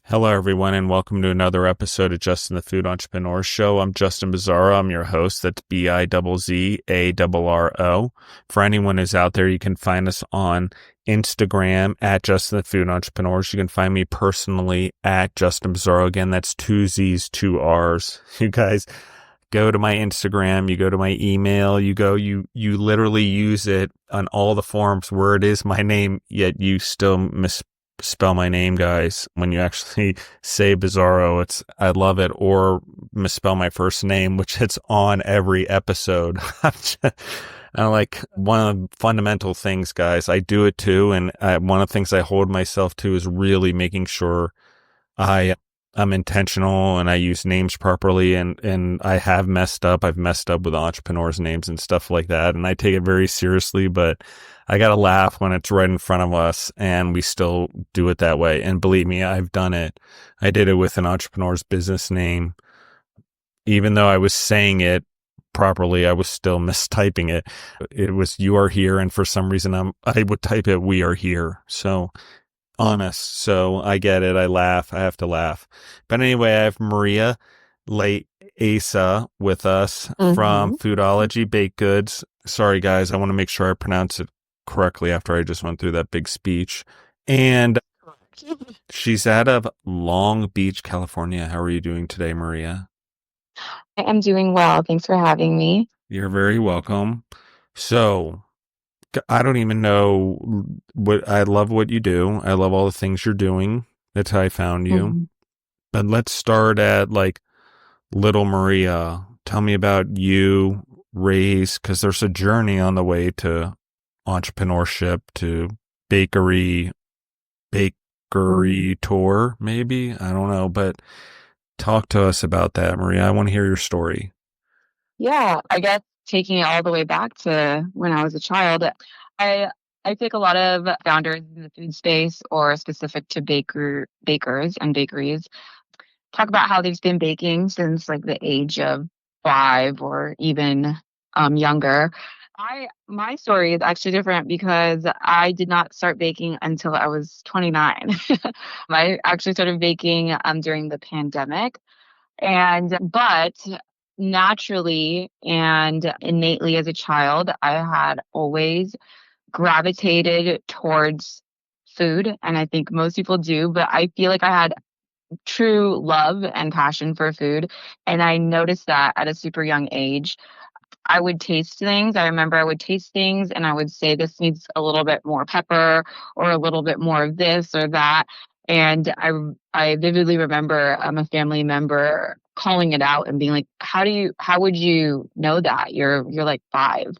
Hello, everyone, and welcome to another episode of Justin the Food Entrepreneur Show. I'm Justin Bizarro. I'm your host. That's Bizarro. For anyone who's out there, you can find us on Instagram at Justin the Food Entrepreneurs. You can find me personally at Justin Bizarro. Again, that's two Z's, two R's. You guys go to my Instagram, you go to my email, you literally use it on all the forms where it is my name, yet you still misspell my name, guys. When you actually say Bizarro, I love it. Or misspell my first name, which it's on every episode. I like one of the fundamental things, guys. I do it too, and one of the things I hold myself to is really making sure I'm intentional and I use names properly, and I have messed up. I've messed up with entrepreneurs' names and stuff like that, and I take it very seriously, but I got to laugh when it's right in front of us and we still do it that way. And believe me, I've done it. I did it with an entrepreneur's business name. Even though I was saying it properly, I was still mistyping it. It was "you are here," and for some reason I would type it "we are here." So honest. So I get it. I laugh. I have to laugh. But anyway, I have Maria Leasa with us from Foodology Baked Goods. Sorry, guys. I want to make sure I pronounce it correctly after I just went through that big speech. And she's out of Long Beach, California. How are you doing today, Maria? I am doing well. Thanks for having me. You're very welcome. So I don't even know I love what you do. I love all the things you're doing. That's how I found you. Mhm. But let's start at like little Maria. Tell me about you, because there's a journey on the way to entrepreneurship, to bakery tour, maybe. I don't know, but talk to us about that, Maria. I want to hear your story. Yeah, I guess taking it all the way back to when I was a child, I I think a lot of founders in the food space or specific to bakers and bakeries talk about how they've been baking since like the age of 5 or even younger. My story is actually different because I did not start baking until I was 29. I actually started baking during the pandemic. But naturally and innately as a child, I had always gravitated towards food. And I think most people do, but I feel like I had true love and passion for food. And I noticed that at a super young age. I would taste things. I remember I would taste things and I would say, this needs a little bit more pepper or a little bit more of this or that. And I vividly remember a family member calling it out and being like, how would you know that? You're like 5.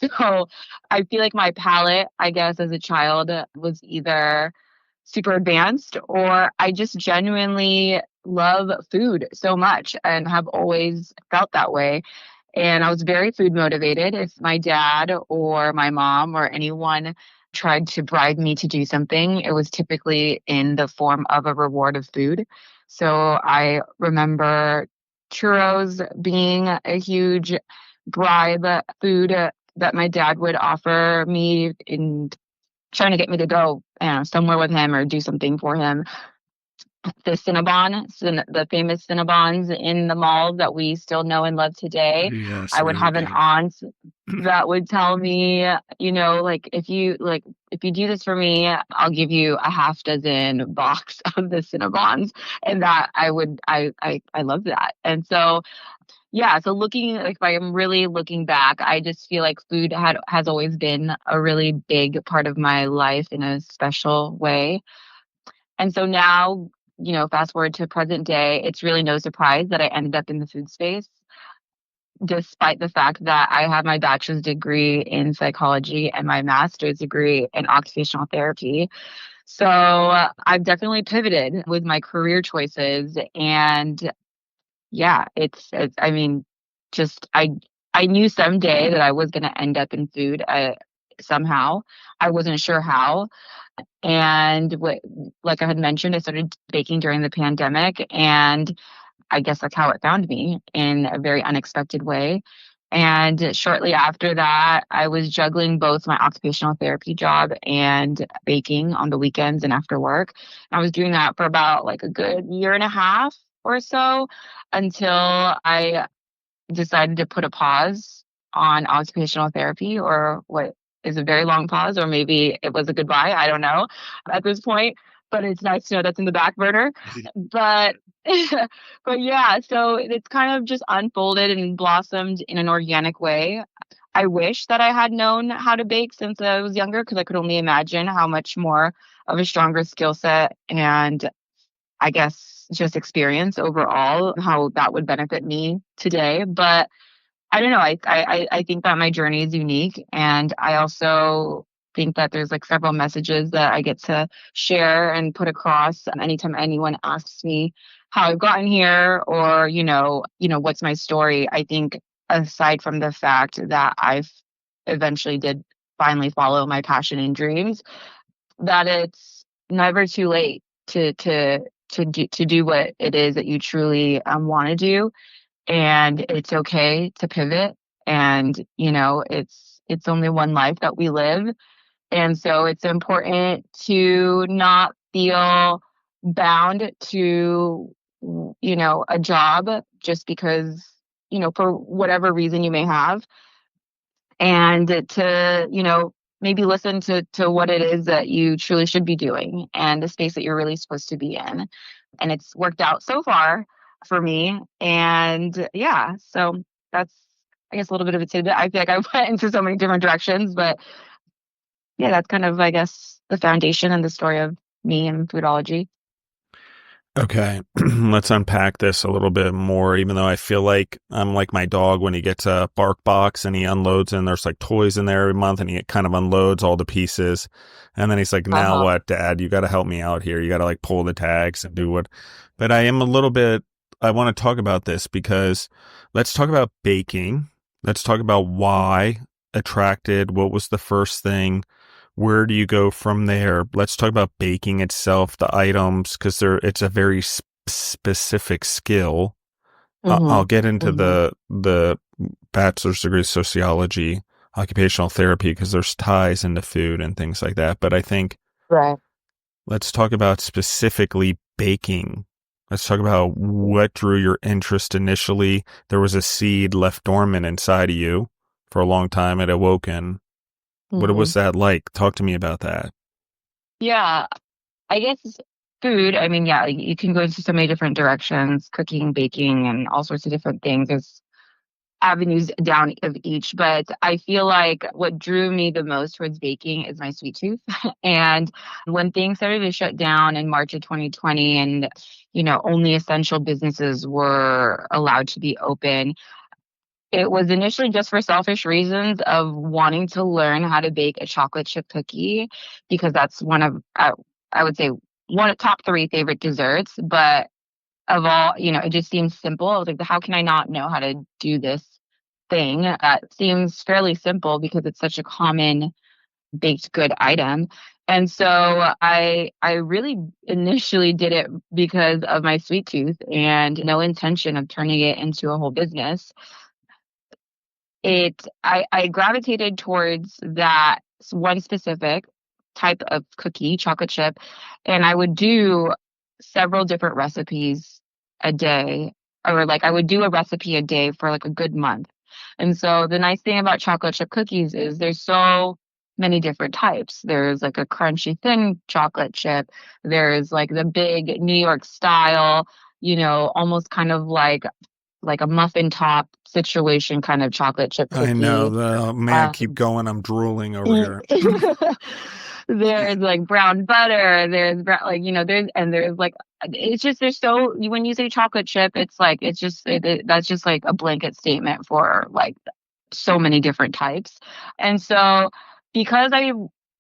So I feel like my palate, I guess, as a child was either super advanced or I just genuinely love food so much and have always felt that way. And I was very food motivated. If my dad or my mom or anyone tried to bribe me to do something, it was typically in the form of a reward of food. So I remember churros being a huge bribe food that my dad would offer me in trying to get me to go, somewhere with him or do something for him. The the famous Cinnabons in the malls that we still know and love today. Yes, I would have an really. aunt that would tell me, like if you do this for me, I'll give you a half dozen box of the Cinnabons, and that I love that. And so yeah, so looking like if I'm really looking back, I just feel like food has always been a really big part of my life in a special way. And so now, fast forward to present day, it's really no surprise that I ended up in the food space, despite the fact that I have my bachelor's degree in psychology and my master's degree in occupational therapy. So I've definitely pivoted with my career choices. And yeah, I mean, just I knew someday that I was going to end up in food somehow. I wasn't sure how. And like I had mentioned, I started baking during the pandemic, and I guess that's how it found me in a very unexpected way. And shortly after that, I was juggling both my occupational therapy job and baking on the weekends and after work. I was doing that for about like a good year and a half or so until I decided to put a pause on occupational therapy, or what is a very long pause, or maybe it was a goodbye. I don't know at this point, but it's nice to know that's in the back burner. But but yeah, so it's kind of just unfolded and blossomed in an organic way. I wish that I had known how to bake since I was younger, because I could only imagine how much more of a stronger skill set and, I guess, just experience overall, how that would benefit me today. But I don't know. I think that my journey is unique, and I also think that there's like several messages that I get to share and put across anytime anyone asks me how I've gotten here, or what's my story. I think, aside from the fact that I've eventually did finally follow my passion and dreams, that it's never too late to do what it is that you truly want to do, and it's okay to pivot. And it's only one life that we live, and so it's important to not feel bound to a job just because, for whatever reason you may have, and to maybe listen to what it is that you truly should be doing and the space that you're really supposed to be in. And it's worked out so far for me. And yeah, so that's, I guess, a little bit of a tidbit. I feel like I went into so many different directions, but yeah, that's kind of, I guess, the foundation and the story of me and foodology. Okay, let's unpack this a little bit more, even though I feel like I'm like my dog when he gets a bark box and he unloads and there's like toys in there every month and he kind of unloads all the pieces. And then he's like, now Uh-huh. what, Dad? You got to help me out here. You got to like pull the tags and do what. But I am a little bit, I want to talk about this because let's talk about baking. Let's talk about why attracted. What was the first thing? Where do you go from there? Let's talk about baking itself, the items, because it's a very specific skill. I'll Mm-hmm. get into Mm-hmm. the bachelor's degree of sociology, occupational therapy, because there's ties into food and things like that. But I think Right. let's talk about specifically baking. Let's talk about what drew your interest initially. There was a seed left dormant inside of you for a long time. It awoken. What Mm-hmm. was that like? Talk to me about that. Yeah, I guess food, I mean, yeah, you can go into so many different directions, cooking, baking, and all sorts of different things. There's avenues down of each, but I feel like what drew me the most towards baking is my sweet tooth. And when things started to shut down in March of 2020, and only essential businesses were allowed to be open, it was initially just for selfish reasons of wanting to learn how to bake a chocolate chip cookie, because that's one of, I would say, one of top three favorite desserts. But of all, it just seems simple. I was like, how can I not know how to do this thing that seems fairly simple because it's such a common baked good item? And so I really initially did it because of my sweet tooth and no intention of turning it into a whole business. I gravitated towards that one specific type of cookie, chocolate chip, and I would do several different recipes a day, or like I would do a recipe a day for like a good month. And so the nice thing about chocolate chip cookies is there's so many different types. There's like a crunchy thin chocolate chip. There's like the big New York style, almost kind of like a muffin top situation kind of chocolate chip I know cookie. the man. Keep Um, going. I'm drooling over here. there's like brown butter. There's there's like, it's just, there's so, when you say chocolate chip, it's like, it's just that's just like a blanket statement for like so many different types. And so, because I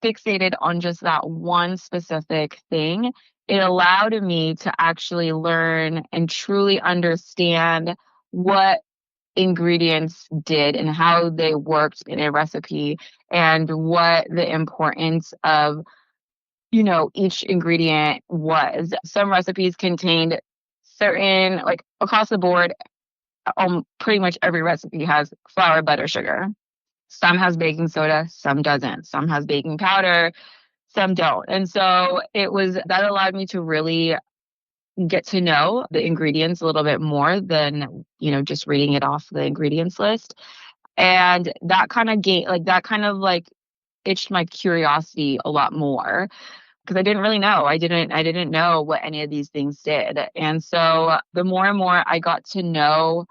fixated on just that one specific thing, it allowed me to actually learn and truly understand what ingredients did and how they worked in a recipe, and what the importance of each ingredient was. Some recipes contained certain, like across the board, pretty much every recipe has flour, butter, sugar. Some has baking soda, some doesn't. Some has baking powder, some don't. And so that allowed me to really get to know the ingredients a little bit more than, just reading it off the ingredients list. And that kind of like itched my curiosity a lot more because I didn't really know. I didn't know what any of these things did. And so the more and more I got to know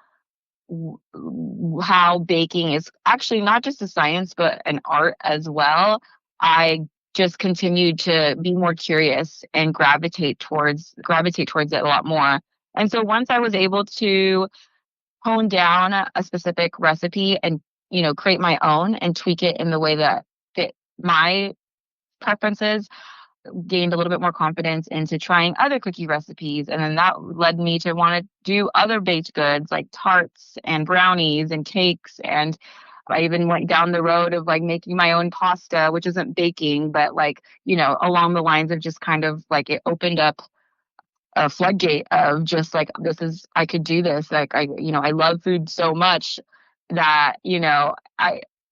how baking is actually not just a science but an art as well, I just continued to be more curious and gravitate towards it a lot more. And so once I was able to hone down a specific recipe and create my own and tweak it in the way that fit my preferences, gained a little bit more confidence into trying other cookie recipes. And then that led me to want to do other baked goods like tarts and brownies and cakes. And I even went down the road of like making my own pasta, which isn't baking, but like, along the lines of just kind of like it opened up a floodgate of just like, I could do this. Like I love food so much that,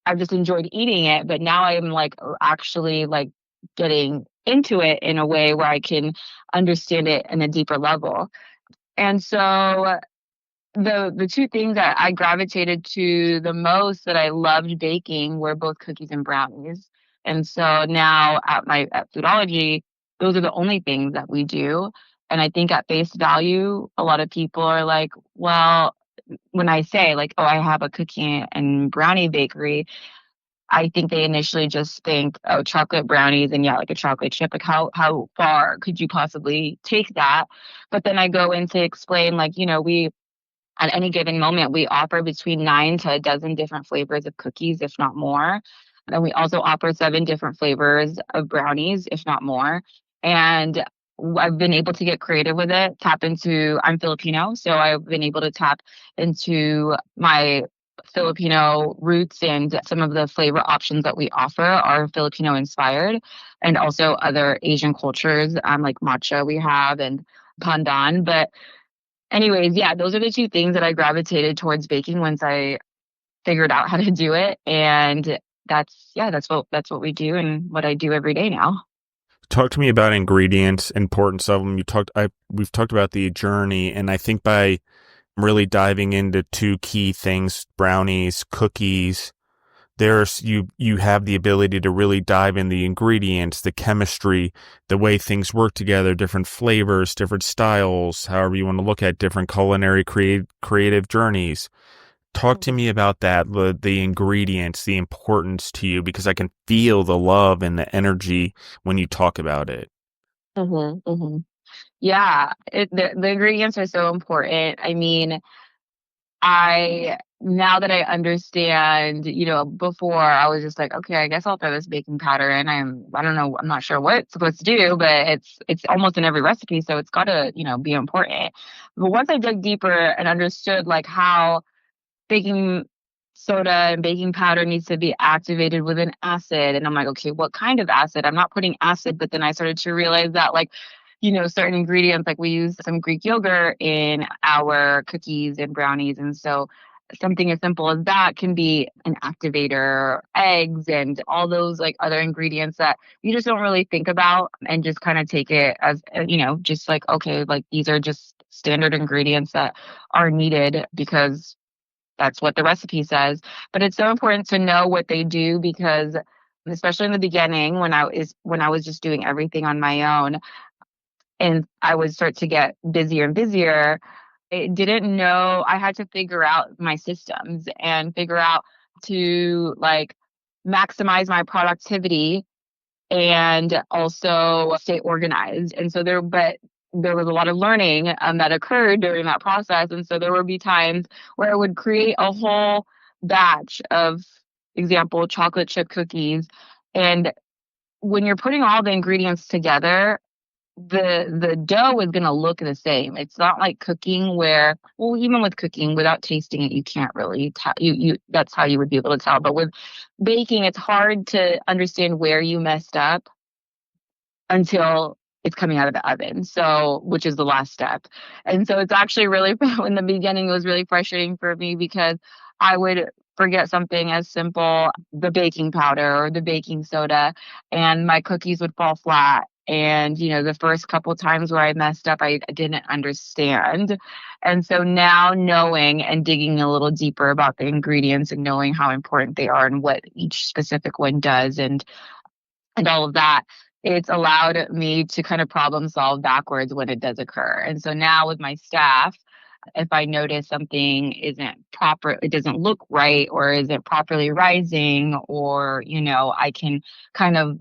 I've just enjoyed eating it, but now I'm like actually like getting into it in a way where I can understand it in a deeper level. And so the two things that I gravitated to the most that I loved baking were both cookies and brownies. And so now at Foodology, those are the only things that we do. And I think at face value, a lot of people are like, well, when I say like, oh, I have a cookie and brownie bakery, I think they initially just think, oh, chocolate brownies and yeah, like a chocolate chip. Like how far could you possibly take that? But then I go in to explain like, we at any given moment, we offer between 9 to a dozen different flavors of cookies, if not more. And we also offer 7 different flavors of brownies, if not more. And I've been able to get creative with it, I'm Filipino, so I've been able to tap into my Filipino roots, and some of the flavor options that we offer are Filipino inspired, and also other Asian cultures, like matcha we have and pandan. But anyways, yeah, those are the two things that I gravitated towards baking once I figured out how to do it. And that's what we do and what I do every day now. Talk to me about ingredients, importance of them. We've talked about the journey, and I think by really diving into two key things, brownies, cookies, you have the ability to really dive in the ingredients, the chemistry, the way things work together, different flavors, different styles, however you want to look at different culinary creative journeys. Talk to me about that, the ingredients, the importance to you, because I can feel the love and the energy when you talk about it. Mm-hmm, mm-hmm. Yeah, the ingredients are so important. I mean, I now that I understand, before I was just like, okay, I guess I'll throw this baking powder in. I don't know, I'm not sure what it's supposed to do, but it's almost in every recipe, so it's got to, be important. But once I dug deeper and understood like how baking soda and baking powder needs to be activated with an acid. And I'm like, okay, what kind of acid? I'm not putting acid, but then I started to realize that like, certain ingredients, like we use some Greek yogurt in our cookies and brownies. And so something as simple as that can be an activator, eggs, and all those like other ingredients that you just don't really think about and just kind of take it as, just like, okay, like these are just standard ingredients that are needed because that's what the recipe says. But it's so important to know what they do because especially in the beginning when I was just doing everything on my own and I would start to get busier and busier, I didn't know I had to figure out my systems and figure out to like maximize my productivity and also stay organized. And so there was a lot of learning that occurred during that process. And so there would be times where I would create a whole batch of, example, chocolate chip cookies. And when you're putting all the ingredients together, the dough is going to look the same. It's not like cooking where, well, even with cooking, without tasting it, you can't really tell. That's how you would be able to tell. But with baking, it's hard to understand where you messed up until it's coming out of the oven. So, which is the last step. And so it's actually really, in the beginning, it was really frustrating for me because I would forget something as simple, the baking powder or the baking soda, and my cookies would fall flat. And, the first couple times where I messed up, I didn't understand. And so now knowing and digging a little deeper about the ingredients and knowing how important they are and what each specific one does and all of that, it's allowed me to kind of problem solve backwards when it does occur. And so now with my staff, if I notice something isn't proper, it doesn't look right or isn't properly rising, or, I can kind of,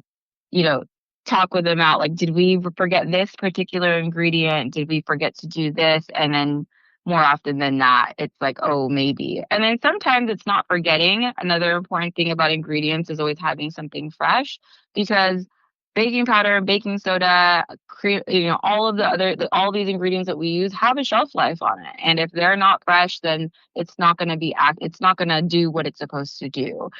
you know, talk with them out like, did we forget this particular ingredient? Did we forget to do this? And then more often than not, it's like, oh, maybe. And then sometimes it's not forgetting. Another important thing about ingredients is always having something fresh, because baking powder, baking soda, cream, all of the all these ingredients that we use have a shelf life on it. And if they're not fresh, then it's not going to it's not going to do what it's supposed to do.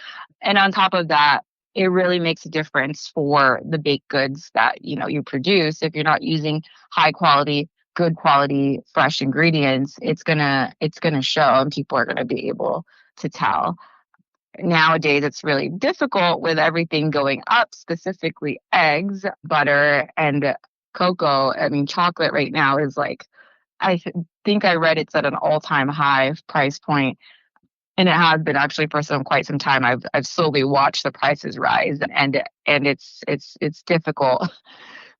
And on top of that, it really makes a difference for the baked goods that, you produce. If you're not using high quality, good quality, fresh ingredients, it's gonna show, and people are gonna be able to tell. Nowadays, it's really difficult with everything going up, specifically eggs, butter, and cocoa. I mean, chocolate right now is like, think I read it's at an all-time high price point, and it has been actually for quite some time. I've slowly watched the prices rise, and it's difficult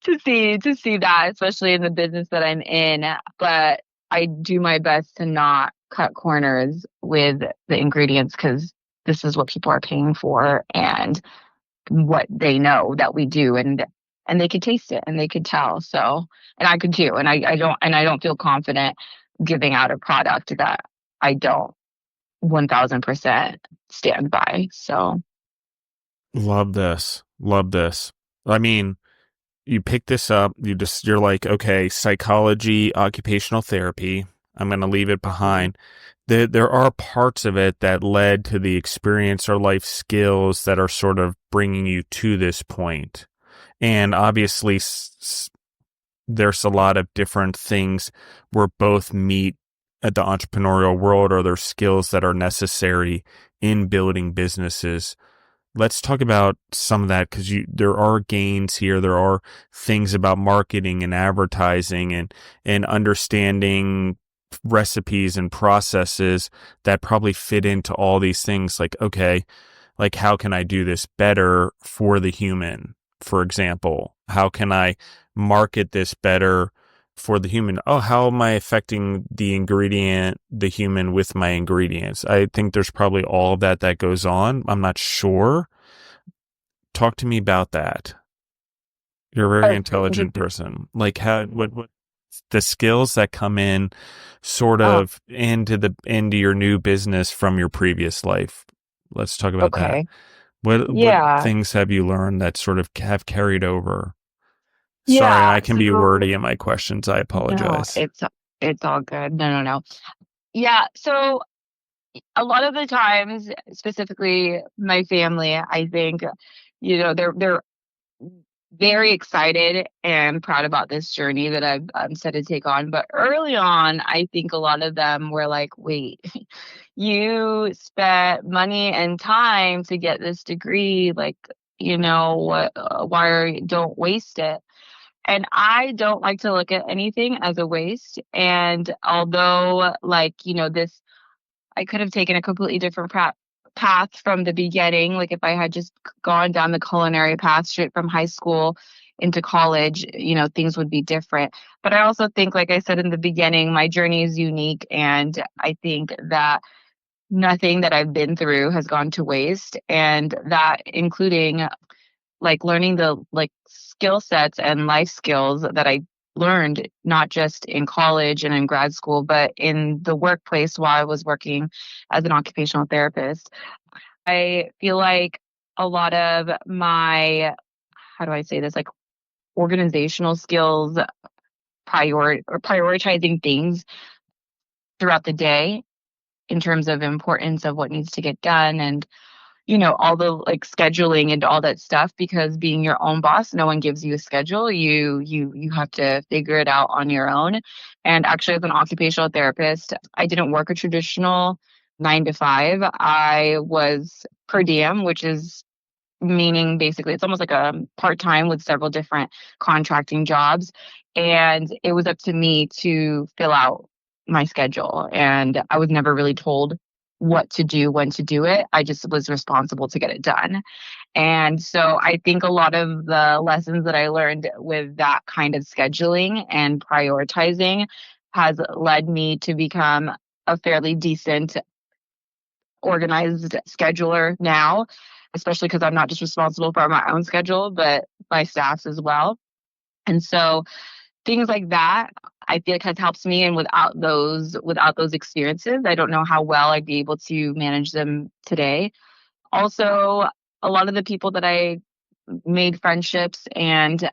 to see that, especially in the business that I'm in. But I do my best to not cut corners with the ingredients, because this is what people are paying for and what they know that we do, and they could taste it and they could tell. So, and I could too. And I don't feel confident giving out a product that I don't 1000% stand by. So, Love this. Love this. I mean, you pick this up, you're like, okay, psychology, occupational therapy, I'm going to leave it behind. There are parts of it that led to the experience or life skills that are sort of bringing you to this point. And obviously, there's a lot of different things where both meet at the entrepreneurial world, or there's skills that are necessary in building businesses. Let's talk about some of that, because there are gains here. There are things about marketing and advertising and understanding recipes and processes that probably fit into all these things. Like, okay, like how can I do this better for the human? For example, how can I market this better for the human? Oh, how am I affecting the human with my ingredients? I think there's probably all of that goes on. I'm not sure. Talk to me about that. You're a very intelligent person. Like what the skills that come in sort oh, of into your new business from your previous life. Let's talk about that. okay. What Yeah. things have you learned that sort of have carried over? Sorry, Yeah. I can be So, wordy in my questions. I no, apologize. it's all good. No, no, no. Yeah. So a lot of the times, specifically my family, I think, they're very excited and proud about this journey that I'm set to take on. But early on, I think a lot of them were like, wait, you spent money and time to get this degree. Like, what, don't waste it. And I don't like to look at anything as a waste. And although, like, this, I could have taken a completely different path from the beginning. Like if I had just gone down the culinary path straight from high school into college, things would be different. But I also think, like I said in the beginning, my journey is unique. And I think that nothing that I've been through has gone to waste. And that including like learning the like skill sets and life skills that I learned not just in college and in grad school, but in the workplace while I was working as an occupational therapist. I feel like a lot of my, how do I say this, like organizational skills, prioritizing things throughout the day in terms of importance of what needs to get done, and all the like scheduling and all that stuff, because being your own boss, no one gives you a schedule. You have to figure it out on your own. And actually, as an occupational therapist, I didn't work a traditional 9 to 5. I was per diem, which is meaning basically it's almost like a part-time with several different contracting jobs. And it was up to me to fill out my schedule. And I was never really told what to do, when to do it. I just was responsible to get it done. And so I think a lot of the lessons that I learned with that kind of scheduling and prioritizing has led me to become a fairly decent organized scheduler now, especially because I'm not just responsible for my own schedule, but my staff's as well. And so things like that, I feel like has helped me. And without those experiences, I don't know how well I'd be able to manage them today. Also, a lot of the people that I made friendships and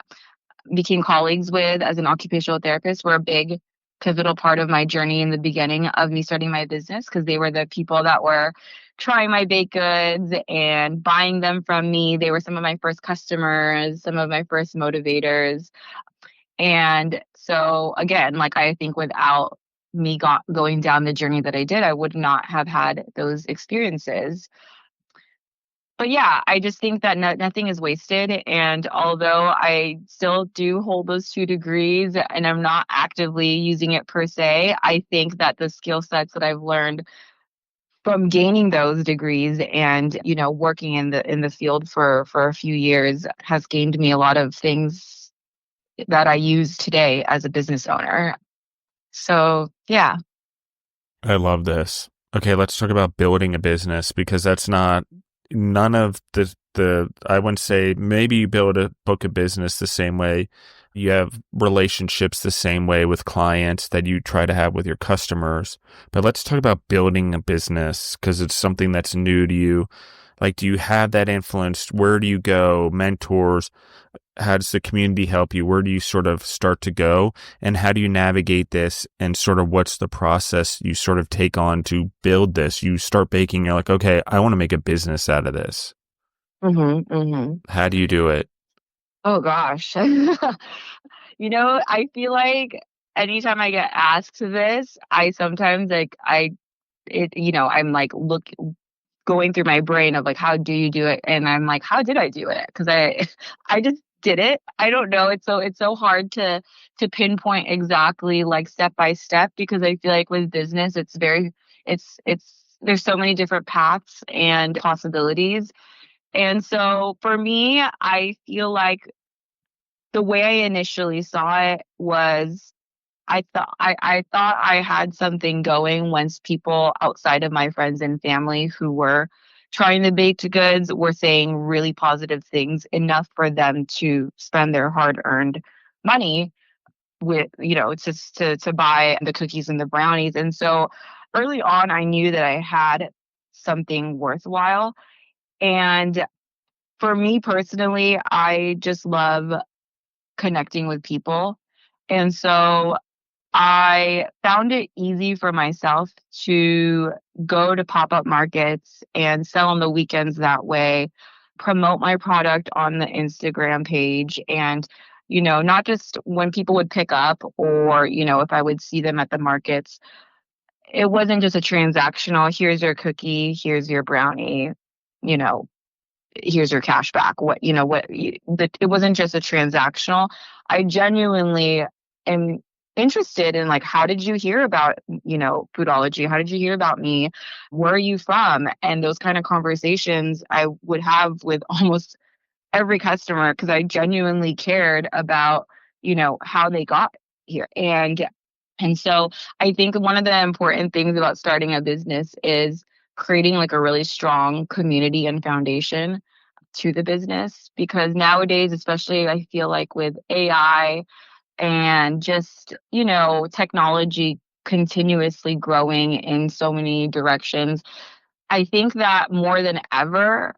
became colleagues with as an occupational therapist were a big pivotal part of my journey in the beginning of me starting my business, because they were the people that were trying my baked goods and buying them from me. They were some of my first customers, some of my first motivators. And so again, like I think without me going down the journey that I did, I would not have had those experiences. But yeah, I just think that nothing is wasted. And although I still do hold those 2 degrees and I'm not actively using it per se, I think that the skill sets that I've learned from gaining those degrees and, working in the field for a few years has gained me a lot of things that I use today as a business owner. So yeah. I love this. Okay, let's talk about building a business, because that's not none of the I wouldn't say maybe you build a book of business the same way. You have relationships the same way with clients that you try to have with your customers. But let's talk about building a business, because it's something that's new to you. Like, do you have that influence? Where do you go? Mentors? How does the community help you? Where do you sort of start to go? And how do you navigate this? And sort of what's the process you sort of take on to build this? You start baking, you're like, okay, I want to make a business out of this. Mm-hmm, mm-hmm. How do you do it? Oh gosh. I feel like anytime I get asked this, I sometimes I'm like going through my brain of like, how do you do it? And I'm like, how did I do it? Because I just did it. I don't know. It's so hard to pinpoint exactly like step by step, because I feel like with business, it's there's so many different paths and possibilities. And so for me, I feel like the way I initially saw it was I thought I had something going once people outside of my friends and family who were trying the baked goods were saying really positive things enough for them to spend their hard-earned money with, just to buy the cookies and the brownies. And so early on, I knew that I had something worthwhile. And for me personally, I just love connecting with people. And so I found it easy for myself to go to pop-up markets and sell on the weekends that way, promote my product on the Instagram page. And, not just when people would pick up or, if I would see them at the markets, it wasn't just a transactional, here's your cookie, here's your brownie, you know, here's your cash back. It wasn't just a transactional. I genuinely am interested in like, how did you hear about, Foodology? How did you hear about me? Where are you from? And those kind of conversations I would have with almost every customer, because I genuinely cared about, how they got here. And so I think one of the important things about starting a business is creating like a really strong community and foundation to the business, because nowadays, especially I feel like with AI and just, technology continuously growing in so many directions, I think that more than ever,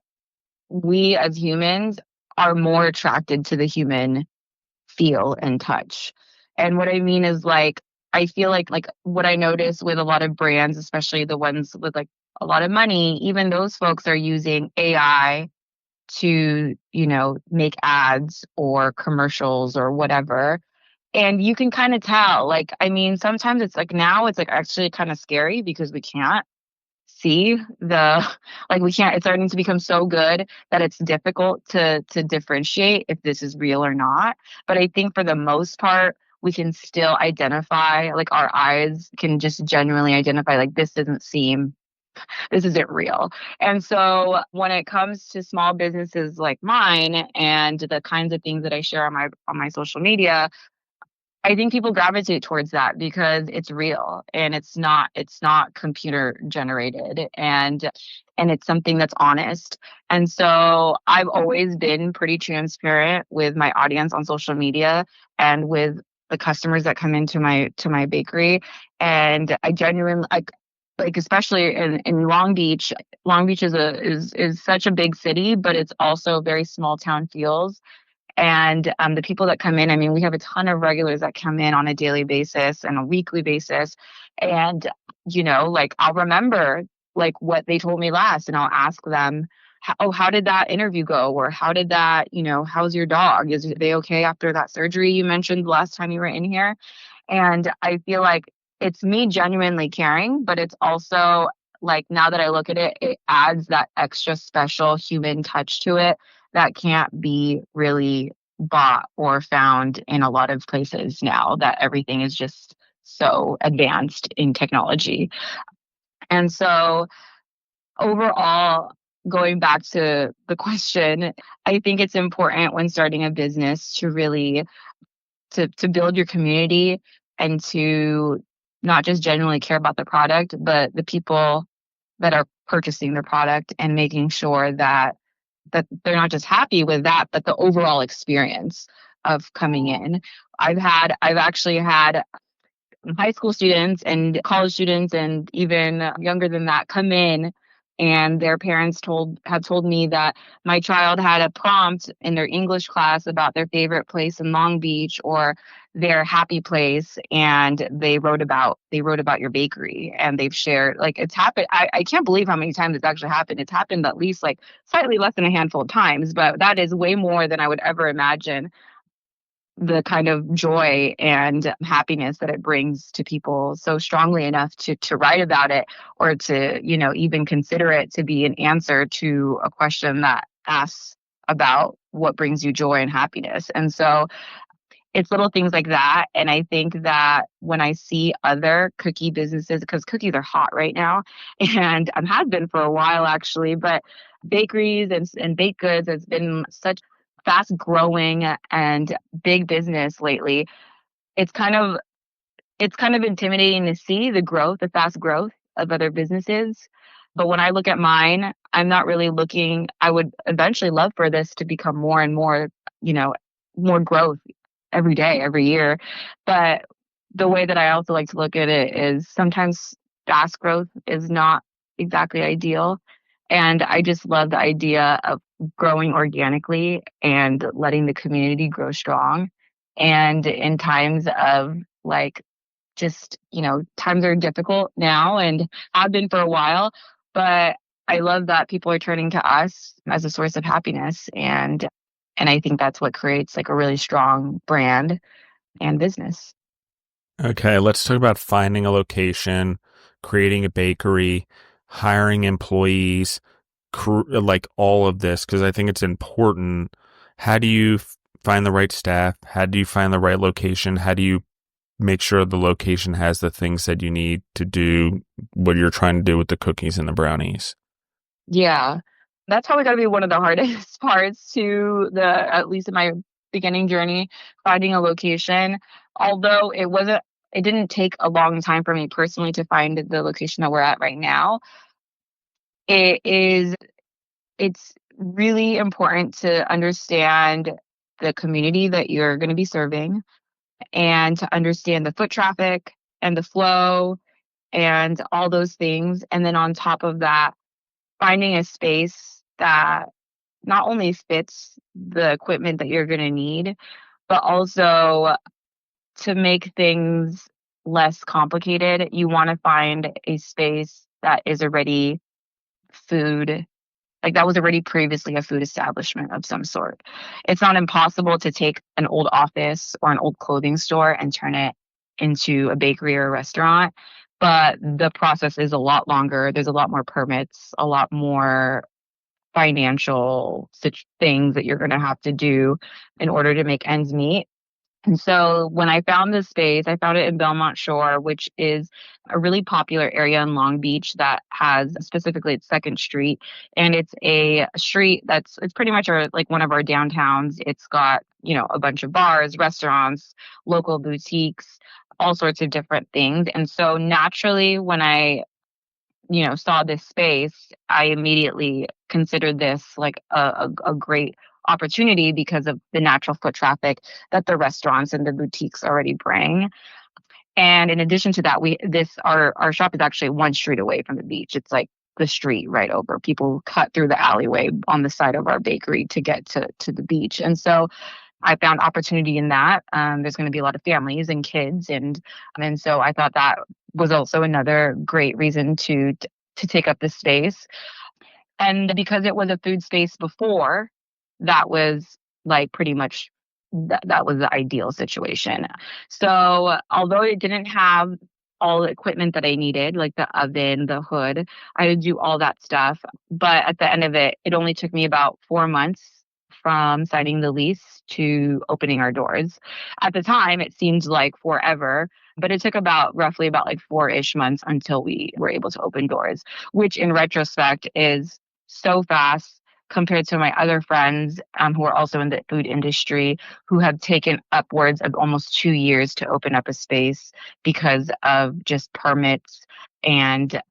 we as humans are more attracted to the human feel and touch. And what I mean is like, I feel like what I notice with a lot of brands, especially the ones with like a lot of money, even those folks are using AI to, make ads or commercials or whatever. And you can kind of tell, like, I mean, sometimes it's like now it's like actually kind of scary because we can't see the like we can't it's starting to become so good that it's difficult to differentiate if this is real or not. But I think for the most part, we can still identify, like our eyes can just genuinely identify like this isn't real. And so when it comes to small businesses like mine and the kinds of things that I share on my social media, I think people gravitate towards that because it's real and it's not computer generated, and it's something that's honest. And so I've always been pretty transparent with my audience on social media and with the customers that come into my bakery. And I genuinely like especially in Long Beach. Long Beach is such a big city, but it's also very small town feels. And the people that come in, I mean, we have a ton of regulars that come in on a daily basis and a weekly basis. And, like I'll remember like what they told me last, and I'll ask them, oh, how did that interview go? Or how did that, how's your dog? Is they okay after that surgery you mentioned last time you were in here? And I feel like it's me genuinely caring, but it's also like now that I look at it, it adds that extra special human touch to it that can't be really bought or found in a lot of places now that everything is just so advanced in technology. And so overall, going back to the question, I think it's important when starting a business to really to build your community and to not just genuinely care about the product, but the people that are purchasing the product, and making sure that they're not just happy with that, but the overall experience of coming in. I've actually had high school students and college students and even younger than that come in, and their parents have told me that my child had a prompt in their English class about their favorite place in Long Beach or their happy place, and they wrote about your bakery, and they've shared, like, it's happened. I can't believe how many times it's actually happened. It's happened at least like slightly less than a handful of times, but that is way more than I would ever imagine, the kind of joy and happiness that it brings to people so strongly enough to write about it, or to, even consider it to be an answer to a question that asks about what brings you joy and happiness. And so it's little things like that. And I think that when I see other cookie businesses, because cookies are hot right now, and have been for a while actually, but bakeries and baked goods has been such fast growing and big business lately. It's kind of it's kind of intimidating to see the fast growth of other businesses. But when I look at mine, I'm not really looking. I would eventually love for this to become more and more, you know, more growth every day, every year. But the way that I also like to look at it is sometimes fast growth is not exactly ideal. And I just love the idea of growing organically and letting the community grow strong. And in times of like just, times are difficult now and have been for a while, but I love that people are turning to us as a source of happiness. And I think that's what creates like a really strong brand and business. Okay, let's talk about finding a location, creating a bakery, hiring employees, like all of this, because I think it's important. How do you find the right staff? How do you find the right location? How do you make sure the location has the things that you need to do what you're trying to do with the cookies and the brownies? Yeah. That's probably gotta be one of the hardest parts to at least in my beginning journey, finding a location. Although it didn't take a long time for me personally to find the location that we're at right now. It is it's really important to understand the community that you're gonna be serving, and to understand the foot traffic and the flow and all those things. And then on top of that, finding a space that not only fits the equipment that you're going to need, but also to make things less complicated, you want to find a space that is already food, like that was already previously a food establishment of some sort. It's not impossible to take an old office or an old clothing store and turn it into a bakery or a restaurant, but the process is a lot longer. There's a lot more permits, a lot more financial things that you're going to have to do in order to make ends meet. And so when I found this space, I found it in Belmont Shore, which is a really popular area in Long Beach that has specifically it's Second Street. And it's a street it's pretty much like one of our downtowns. It's got, a bunch of bars, restaurants, local boutiques, all sorts of different things. And so naturally, when I saw this space, I immediately considered this like a great opportunity because of the natural foot traffic that the restaurants and the boutiques already bring. And in addition to that, our shop is actually one street away from the beach. It's like the street right over. People cut through the alleyway on the side of our bakery to get to the beach. And so I found opportunity in that. There's going to be a lot of families and kids, and so I thought that was also another great reason to take up this space. And because it was a food space before, that was like pretty much that was the ideal situation. So although it didn't have all the equipment that I needed, like the oven, the hood, I would do all that stuff. But at the end of it, it only took me about 4 months from signing the lease to opening our doors. At the time, it seemed like forever, but it took roughly about like 4-ish months until we were able to open doors, which in retrospect is so fast compared to my other friends who are also in the food industry who have taken upwards of almost 2 years to open up a space because of just permits and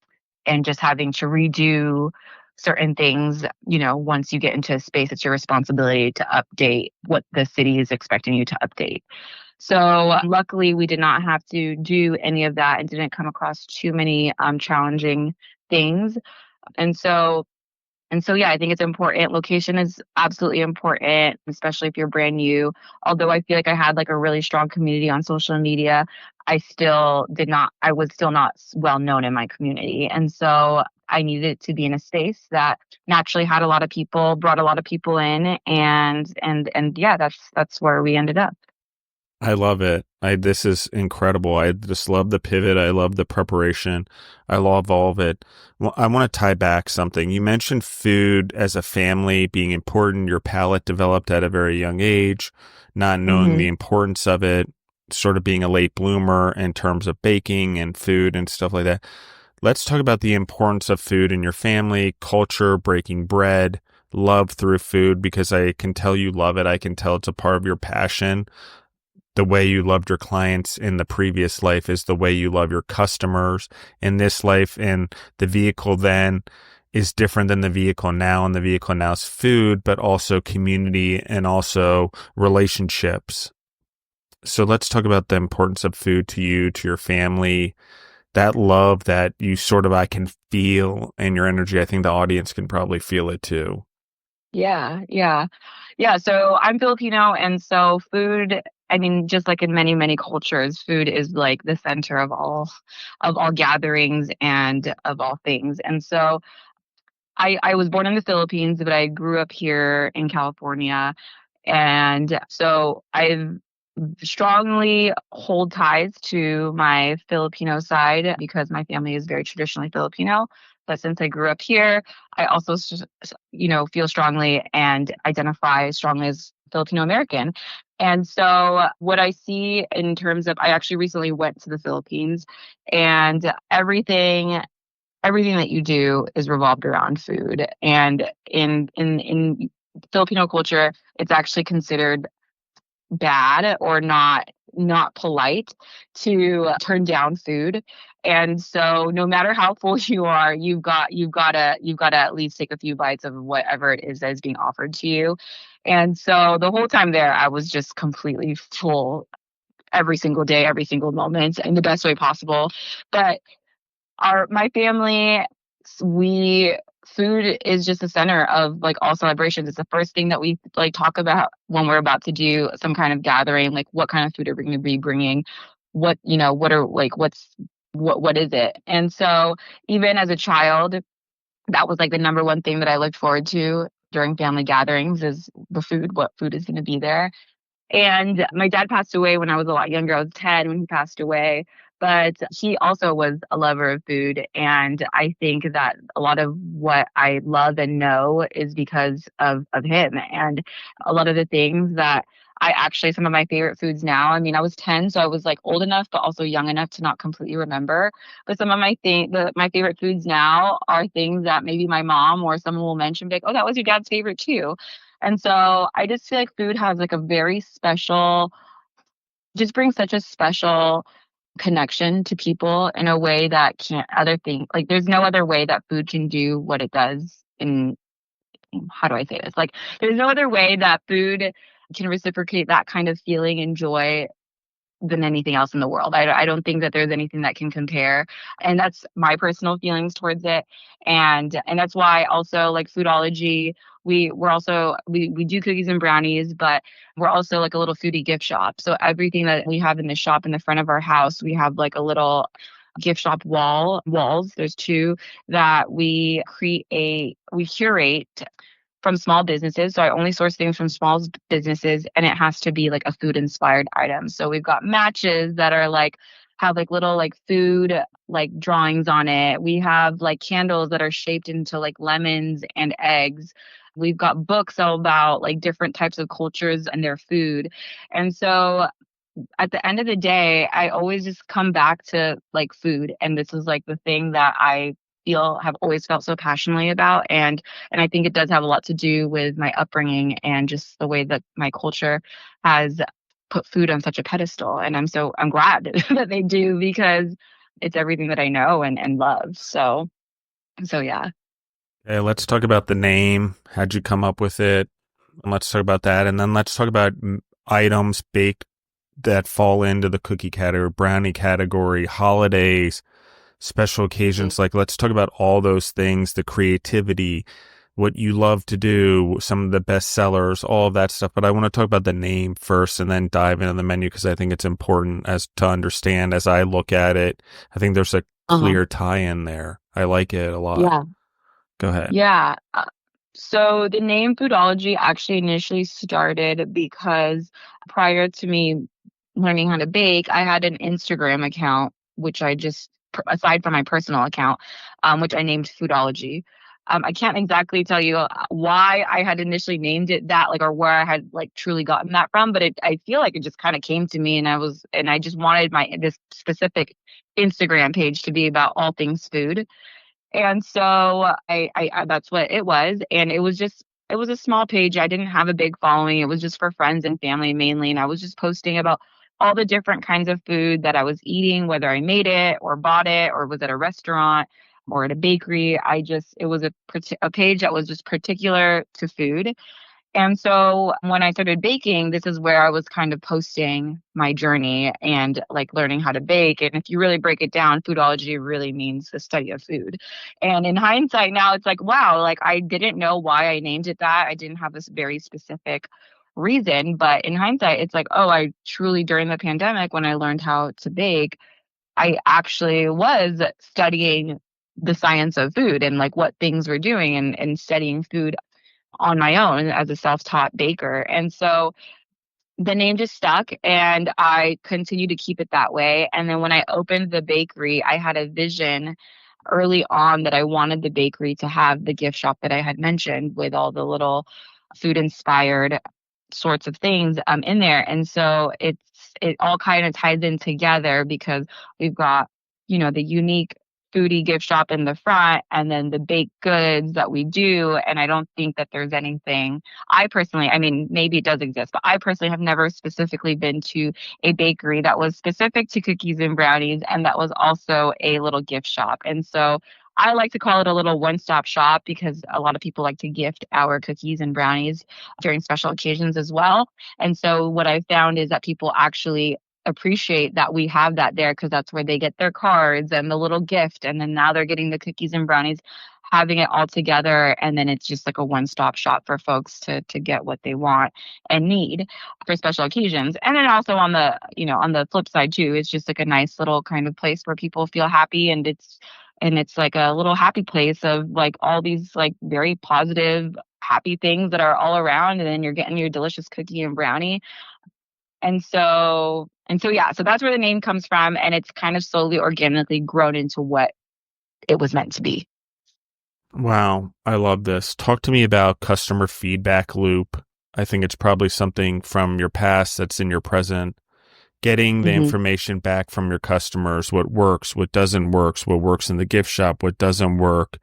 just having to redo certain things. Once you get into a space, it's your responsibility to update what the city is expecting you to update. So luckily, we did not have to do any of that and didn't come across too many challenging things. And so yeah, I think it's important. Location is absolutely important, especially if you're brand new. Although I feel like I had like a really strong community on social media, I was still not well known in my community. And so I needed to be in a space that naturally had a lot of people, brought a lot of people in, and yeah, that's where we ended up. I love it. This is incredible. I just love the pivot. I love the preparation. I love all of it. Well, I want to tie back something. You mentioned food as a family being important. Your palate developed at a very young age, not knowing the importance of it, sort of being a late bloomer in terms of baking and food and stuff like that. Let's talk about the importance of food in your family, culture, breaking bread, love through food, because I can tell you love it. I can tell it's a part of your passion. The way you loved your clients in the previous life is the way you love your customers in this life. And the vehicle then is different than the vehicle now. And the vehicle now is food, but also community and also relationships. So let's talk about the importance of food to you, to your family, that love that you sort of, I can feel in your energy. I think the audience can probably feel it too. Yeah, yeah. Yeah, so I'm Filipino, and so food, I mean, just like in many, many cultures, food is like the center of all gatherings and of all things. And so I was born in the Philippines, but I grew up here in California. And so I strongly hold ties to my Filipino side because my family is very traditionally Filipino. But since I grew up here, I also, feel strongly and identify strongly as Filipino American. And so what I see in terms of, I actually recently went to the Philippines, and everything that you do is revolved around food. And in Filipino culture, it's actually considered bad or not polite to turn down food. And so no matter how full you are, you've got to at least take a few bites of whatever it is that is being offered to you. And so the whole time there, I was just completely full every single day, every single moment in the best way possible. But my family, we food is just the center of like all celebrations. It's the first thing that we like talk about when we're about to do some kind of gathering. Like, what kind of food are we going to be bringing? What are like what is it? And so even as a child, that was like the number one thing that I looked forward to during family gatherings is the food, what food is going to be there. And my dad passed away when I was a lot younger. I was 10 when he passed away, but he also was a lover of food. And I think that a lot of what I love and know is because of him. And a lot of the things that I actually, some of my favorite foods now, I mean, I was 10, so I was like old enough, but also young enough to not completely remember. But some of my favorite foods now are things that maybe my mom or someone will mention, like, oh, that was your dad's favorite too. And so I just feel like food has like a very special, just brings such a special connection to people in a way that can't other things, like there's no other way that food can do what it does in, how do I say this? Like there's no other way that food can reciprocate that kind of feeling and joy than anything else in the world. I don't think that there's anything that can compare. And that's my personal feelings towards it. And that's why also like Foodology, we do cookies and brownies, but we're also like a little foodie gift shop. So everything that we have in the shop in the front of our house, we have like a little gift shop walls. There's two that we curate from small businesses. So I only source things from small businesses, and it has to be like a food inspired item. So we've got matches that are like have like little like food like drawings on it. We have like candles that are shaped into like lemons and eggs. We've got books all about like different types of cultures and their food. And so at the end of the day, I always just come back to like food. And this is like the thing that I feel have always felt so passionately about. And I think it does have a lot to do with my upbringing and just the way that my culture has put food on such a pedestal. And I'm glad that they do because it's everything that I know and love. So yeah. Okay, let's talk about the name. How'd you come up with it? Let's talk about that. And then let's talk about items baked that fall into the cookie category, brownie category, holidays, special occasions. Like, let's talk about all those things, the creativity, what you love to do, some of the best sellers, all of that stuff. But I want to talk about the name first and then dive into the menu because I think it's important as to understand as I look at it. I think there's a Uh-huh. clear tie in there. I like it a lot. Yeah. Go ahead. Yeah. So the name Foodology actually initially started because prior to me learning how to bake, I had an Instagram account, which I just, aside from my personal account, which I named Foodology. I can't exactly tell you why I had initially named it that, like, or where I had like truly gotten that from, but I feel like it just kind of came to me, and I just wanted this specific Instagram page to be about all things food. And so I that's what it was. And it was a small page. I didn't have a big following. It was just for friends and family mainly. And I was just posting about all the different kinds of food that I was eating, whether I made it or bought it or was at a restaurant or at a bakery. It was a page that was just particular to food. And so when I started baking, this is where I was kind of posting my journey and like learning how to bake. And if you really break it down, foodology really means the study of food. And in hindsight now, it's like, wow, like I didn't know why I named it that. I didn't have this very specific reason. But in hindsight, it's like, oh, I truly, during the pandemic, when I learned how to bake, I actually was studying the science of food and like what things were doing and studying food on my own as a self-taught baker. And so the name just stuck and I continued to keep it that way. And then when I opened the bakery, I had a vision early on that I wanted the bakery to have the gift shop that I had mentioned with all the little food inspired sorts of things in there. And so it all kind of ties in together because we've got, the unique foodie gift shop in the front and then the baked goods that we do. And I don't think that there's anything I personally, I mean, maybe it does exist, but I personally have never specifically been to a bakery that was specific to cookies and brownies and that was also a little gift shop. And so I like to call it a little one-stop shop because a lot of people like to gift our cookies and brownies during special occasions as well. And so what I've found is that people actually appreciate that we have that there because that's where they get their cards and the little gift. And then now they're getting the cookies and brownies, having it all together. And then it's just like a one-stop shop for folks to get what they want and need for special occasions. And then also on the, on the flip side too, it's just like a nice little kind of place where people feel happy and and it's like a little happy place of like all these like very positive, happy things that are all around, and then you're getting your delicious cookie and brownie. And so yeah, so that's where the name comes from, and it's kind of slowly organically grown into what it was meant to be. Wow, I love this. Talk to me about customer feedback loop. I think it's probably something from your past that's in your present. Getting the Hmm. information back from your customers, what works, what doesn't work, what works in the gift shop, what doesn't work.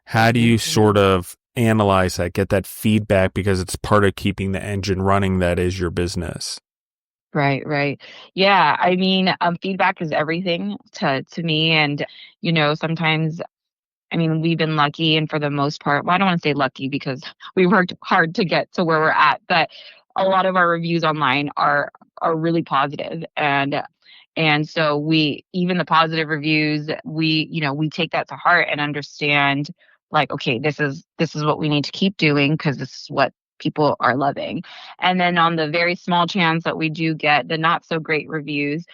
How do you Hmm. sort of analyze that, get that feedback because it's part of keeping the engine running that is your business? Right, right. Yeah, I mean, feedback is everything to me, and sometimes, I mean, we've been lucky, and for the most part, well, I don't want to say lucky because we worked hard to get to where we're at, but a lot of our reviews online are really positive, and so we, even the positive reviews, we take that to heart and understand, like, okay, this is what we need to keep doing because this is what people are loving. And then on the very small chance that we do get the not so great reviews,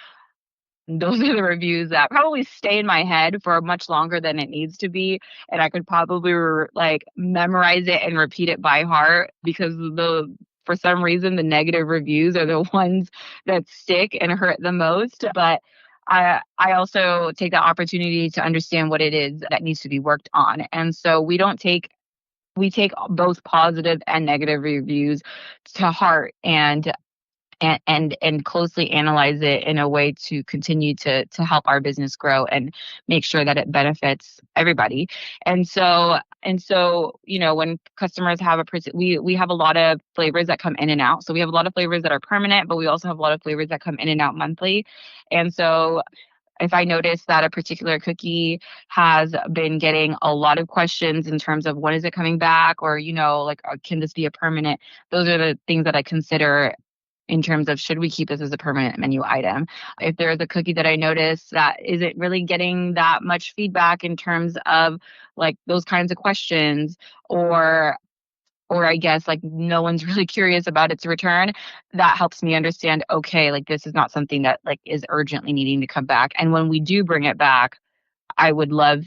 those are the reviews that probably stay in my head for much longer than it needs to be, and I could probably like memorize it and repeat it by heart because the for some reason the negative reviews are the ones that stick and hurt the most. But I also take the opportunity to understand what it is that needs to be worked on, and so we take both positive and negative reviews to heart, and closely analyze it in a way to continue to help our business grow and make sure that it benefits everybody. And so when customers have we have a lot of flavors that come in and out. So we have a lot of flavors that are permanent, but we also have a lot of flavors that come in and out monthly. And so if I notice that a particular cookie has been getting a lot of questions in terms of when is it coming back, or like, can this be a permanent, those are the things that I consider in terms of, should we keep this as a permanent menu item? If there's a cookie that I notice that isn't really getting that much feedback in terms of like those kinds of questions, or I guess like no one's really curious about its return, that helps me understand, okay, like this is not something that like is urgently needing to come back. And when we do bring it back, I would love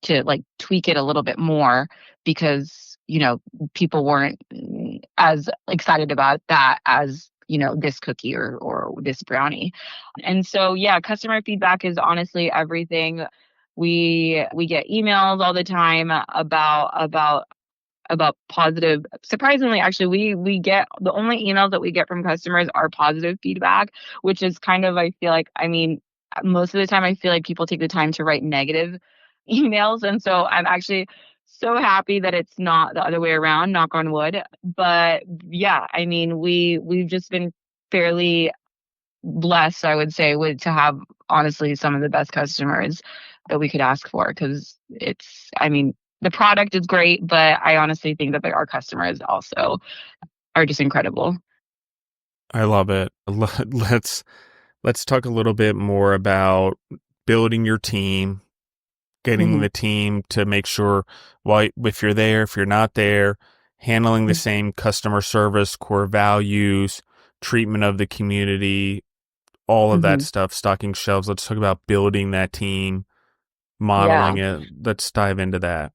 to like tweak it a little bit more because, people weren't as excited about that as, this cookie or this brownie. And so, yeah, customer feedback is honestly everything. We get emails all the time about positive, surprisingly, actually, we get, the only emails that we get from customers are positive feedback, which is kind of, I feel like, I mean, most of the time I feel like people take the time to write negative emails, and so I'm actually so happy that it's not the other way around, knock on wood. But yeah, I mean, we've just been fairly blessed, I would say, with to have honestly some of the best customers that we could ask for, because it's, I mean, the product is great, but I honestly think that our customers also are just incredible. I love it. Let's talk a little bit more about building your team, getting Hmm. the team to make sure, well, if you're there, if you're not there, handling the same customer service, core values, treatment of the community, all of that Hmm. stuff, stocking shelves. Let's talk about building that team, modeling Yeah. it. Let's dive into that.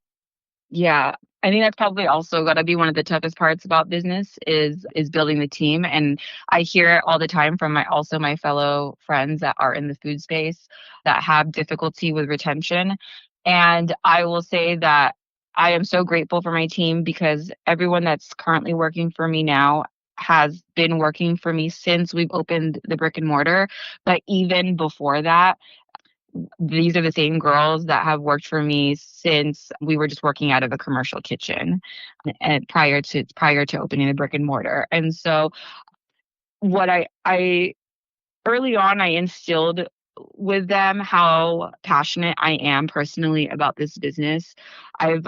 Yeah. I think that's probably also got to be one of the toughest parts about business is building the team. And I hear it all the time from my fellow friends that are in the food space that have difficulty with retention. And I will say that I am so grateful for my team because everyone that's currently working for me now has been working for me since we've opened the brick and mortar. But even before that, these are the same girls that have worked for me since we were just working out of a commercial kitchen, and prior to opening the brick and mortar. And so what I early on I instilled with them how passionate I am personally about this business. I've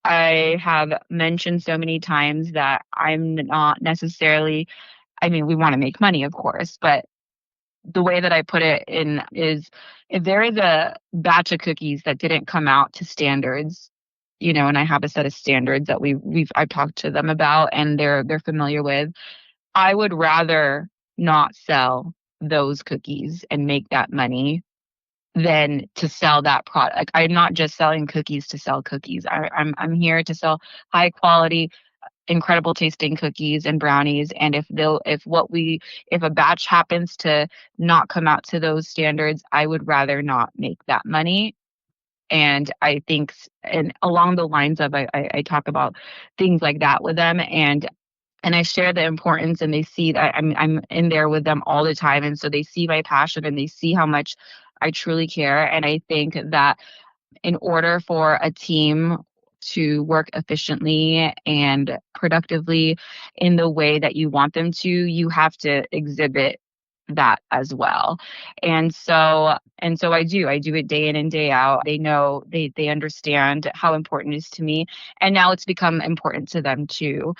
I have mentioned so many times that I'm not necessarily, I mean, we want to make money, of course, but the way that I put it in is, if there is a batch of cookies that didn't come out to standards, and I have a set of standards that I've talked to them about and they're familiar with, I would rather not sell those cookies and make that money than to sell that product. Like, I'm not just selling cookies to sell cookies. I'm here to sell high quality, incredible tasting cookies and brownies. And if a batch happens to not come out to those standards, I would rather not make that money. And I think, and along the lines of, I talk about things like that with them, and I share the importance, and they see that I'm in there with them all the time, and so they see my passion and they see how much I truly care. And I think that in order for a team to work efficiently and productively in the way that you want them to, you have to exhibit that as well. And so I do it day in and day out. They know, they understand how important it is to me, and now it's become important to them too.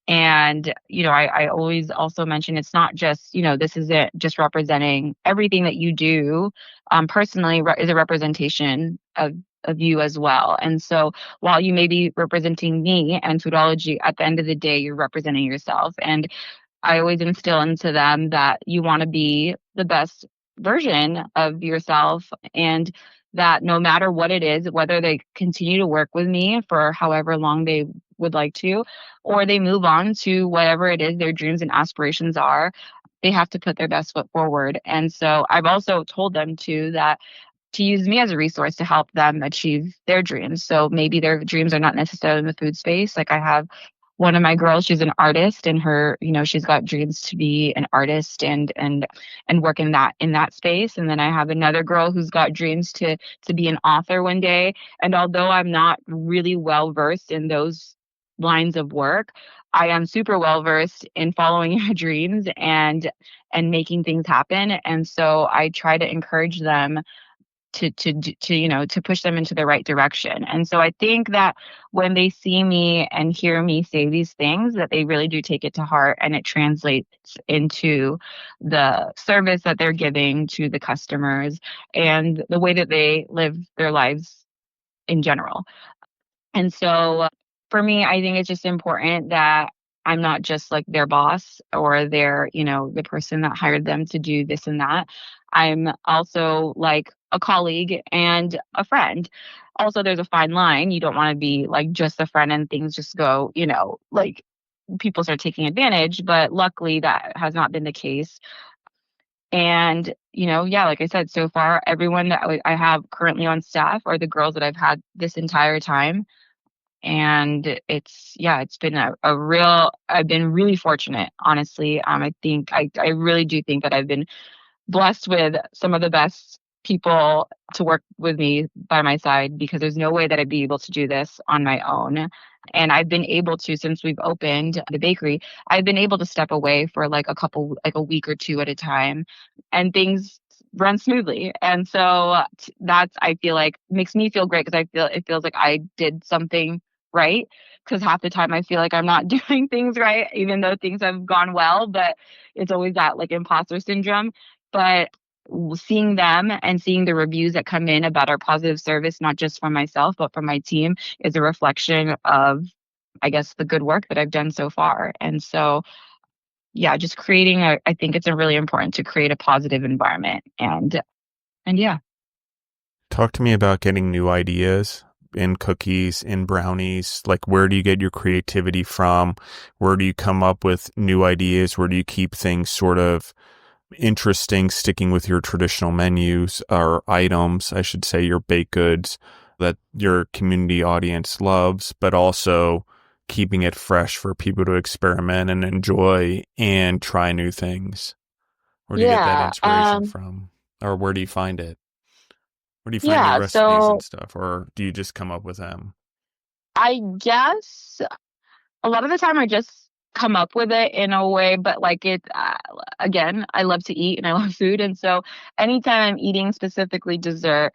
And, I always also mention, it's not just, this isn't just representing everything that you do, personally, is a representation of you as well. And so while you may be representing me and Foodology, at the end of the day, you're representing yourself. And I always instill into them that you want to be the best version of yourself, and that no matter what it is, whether they continue to work with me for however long they would like to, or they move on to whatever it is their dreams and aspirations are, they have to put their best foot forward. And so I've also told them too that to use me as a resource to help them achieve their dreams. So maybe their dreams are not necessarily in the food space. Like, I have one of my girls, she's an artist, and she's got dreams to be an artist and work in that space. And then I have another girl who's got dreams to be an author one day. And although I'm not really well versed in those lines of work, I am super well versed in following your dreams and making things happen. And so I try to encourage them to push them into the right direction. And so I think that when they see me and hear me say these things, that they really do take it to heart, and it translates into the service that they're giving to the customers and the way that they live their lives in general. And so for me, I think it's just important that I'm not just like their boss or the person that hired them to do this and that. I'm also like a colleague and a friend. Also, there's a fine line. You don't want to be like just a friend and things just go, like people start taking advantage. But luckily, that has not been the case. And, yeah, like I said, so far, everyone that I have currently on staff are the girls that I've had this entire time. And it's been a real, I've been really fortunate, honestly. I really do think that I've been blessed with some of the best people to work with me by my side, because there's no way that I'd be able to do this on my own. And I've been able to, since we've opened the bakery, I've been able to step away for like a week or two at a time, and things run smoothly. And so that's, I feel like, makes me feel great, because it feels like I did something right. Because half the time I feel like I'm not doing things right, even though things have gone well, but it's always that like imposter syndrome. But seeing them and seeing the reviews that come in about our positive service, not just from myself, but from my team, is a reflection of, I guess, the good work that I've done so far. And so, yeah, just I think it's really important to create a positive environment. And yeah. Talk to me about getting new ideas in cookies, in brownies. Like, where do you get your creativity from? Where do you come up with new ideas? Where do you keep things sort of interesting, sticking with your traditional menus or items, I should say, your baked goods that your community audience loves, but also keeping it fresh for people to experiment and enjoy and try new things? Where do you get that Yeah. inspiration from? Or where do you find it? Where do you find new Yeah. recipes and So stuff? Or do you just come up with them? I guess a lot of the time I just come up with it in a way, but like again, I love to eat and I love food. And so anytime I'm eating, specifically dessert,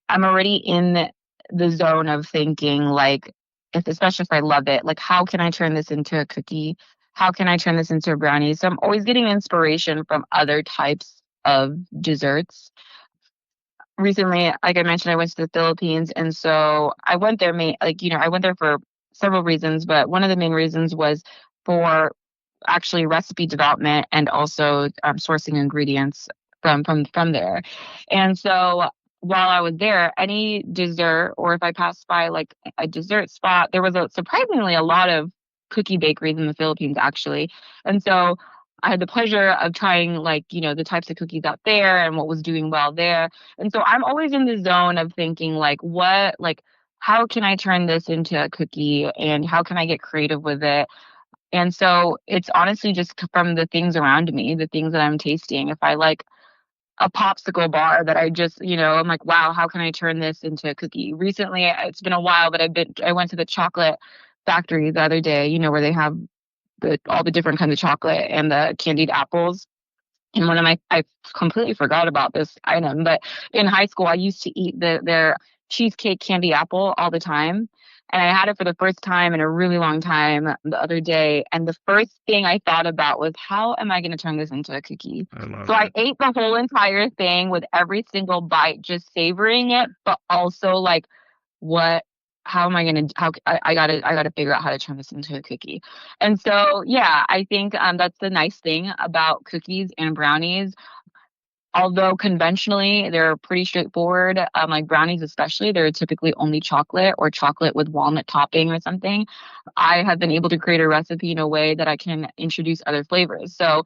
I'm already in the zone of thinking, like, especially if I love it, like, how can I turn this into a cookie? How can I turn this into a brownie? So I'm always getting inspiration from other types of desserts. Recently, like I mentioned, I went to the Philippines, and so I went there, I went there for several reasons, but one of the main reasons was for actually recipe development and also sourcing ingredients from there. And so while I was there, any dessert, or if I passed by like a dessert spot, there was surprisingly a lot of cookie bakeries in the Philippines actually. And so I had the pleasure of trying like, the types of cookies out there and what was doing well there. And so I'm always in the zone of thinking like how can I turn this into a cookie and how can I get creative with it? And so it's honestly just from the things around me, the things that I'm tasting. If I like a popsicle bar that I just, I'm like, wow, how can I turn this into a cookie? Recently, it's been a while, but I went to the chocolate factory the other day, where they have all the different kinds of chocolate and the candied apples. And I completely forgot about this item, but in high school, I used to eat their cheesecake candy apple all the time. And I had it for the first time in a really long time the other day. And the first thing I thought about was, how am I going to turn this into a cookie? I love So I it. ate the whole entire thing with every single bite, just savoring it, but also like, what how am I gonna how I gotta figure out how to turn this into a cookie. And so yeah, I think that's the nice thing about cookies and brownies. Although conventionally they're pretty straightforward, like brownies especially, they're typically only chocolate or chocolate with walnut topping or something. I have been able to create a recipe in a way that I can introduce other flavors. So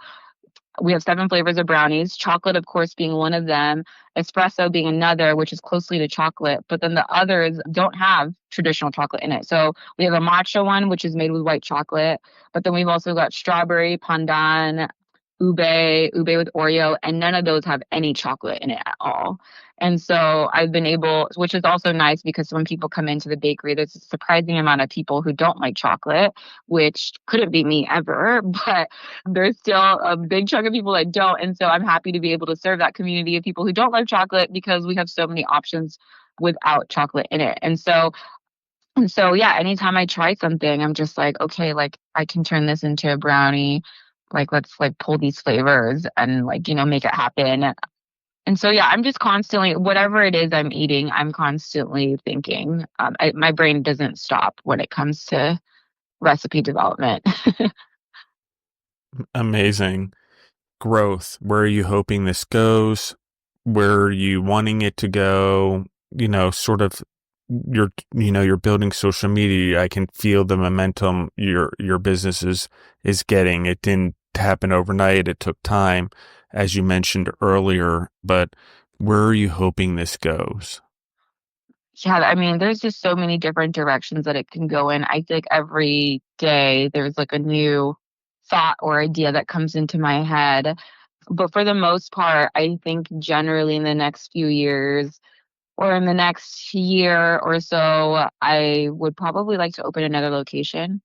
we have 7 flavors of brownies, chocolate, of course, being one of them, espresso being another, which is closely to chocolate, but then the others don't have traditional chocolate in it. So we have a matcha one, which is made with white chocolate, but then we've also got strawberry, pandan, ube with Oreo, and none of those have any chocolate in it at all. And so I've been able, which is also nice because when people come into the bakery, there's a surprising amount of people who don't like chocolate, which couldn't be me ever, but there's still a big chunk of people that don't. And so I'm happy to be able to serve that community of people who don't like chocolate because we have so many options without chocolate in it. And so yeah, anytime I try something, I'm just like, okay, like I can turn this into a brownie. Like let's like pull these flavors and like, make it happen. And so yeah, I'm just constantly whatever it is I'm eating, I'm constantly thinking. My brain doesn't stop when it comes to recipe development. Amazing growth. Where are you hoping this goes? Where are you wanting it to go? Sort of you're building social media. I can feel the momentum your business is getting. It didn't happen overnight. It took time, as you mentioned earlier, but where are you hoping this goes? Yeah, I mean, there's just so many different directions that it can go in. I think every day there's like a new thought or idea that comes into my head. But for the most part, I think generally in the next few years or in the next year or so, I would probably like to open another location.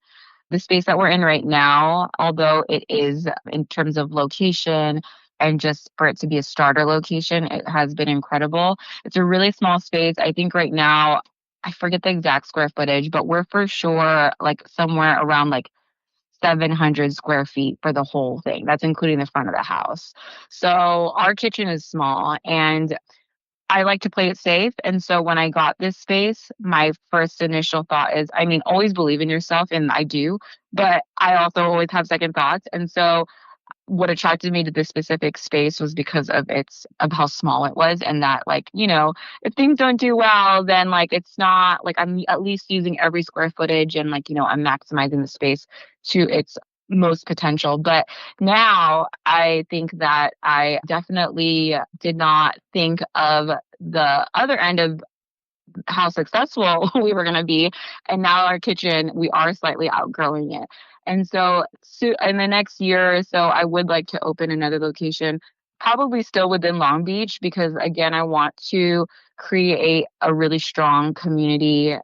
The space that we're in right now, although it is in terms of location and just for it to be a starter location, it has been incredible. It's a really small space. I think right now, I forget the exact square footage, but we're for sure like somewhere around like 700 square feet for the whole thing. That's including the front of the house. So our kitchen is small and I like to play it safe. And so when I got this space, my first initial thought is, I mean, always believe in yourself. And I do, but I also always have second thoughts. And so what attracted me to this specific space was because of how small it was and that like, if things don't do well, then like it's not like I'm at least using every square footage and like, I'm maximizing the space to its most potential. But now I think that I definitely did not think of the other end of how successful we were going to be. And now our kitchen, we are slightly outgrowing it. And so in the next year or so, I would like to open another location, probably still within Long Beach, because again, I want to create a really strong community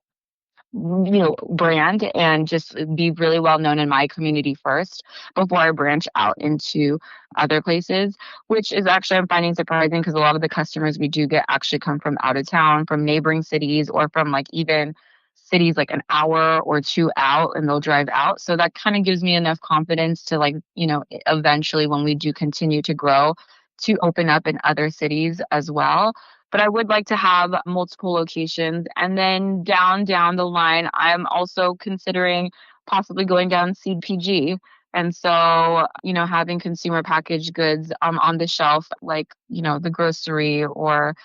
brand and just be really well known in my community first before I branch out into other places, which is actually I'm finding surprising because a lot of the customers we do get actually come from out of town, from neighboring cities, or from like even cities like an hour or two out and they'll drive out. So that kind of gives me enough confidence to like, eventually when we do continue to grow to open up in other cities as well. But I would like to have multiple locations. And then down the line, I'm also considering possibly going down CPG. And so, having consumer packaged goods on the shelf, like, the grocery or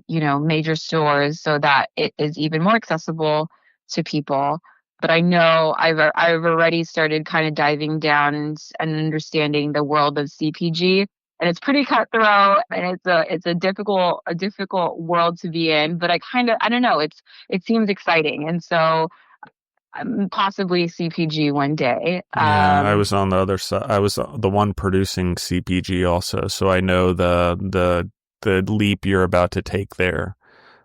major stores so that it is even more accessible to people. But I know I've already started kind of diving down and understanding the world of CPG, and it's pretty cutthroat, and it's a difficult world to be in. But I don't know, it seems exciting, and so possibly CPG one day. Yeah, I was on the other side. I was the one producing CPG also, so I know the leap you're about to take there.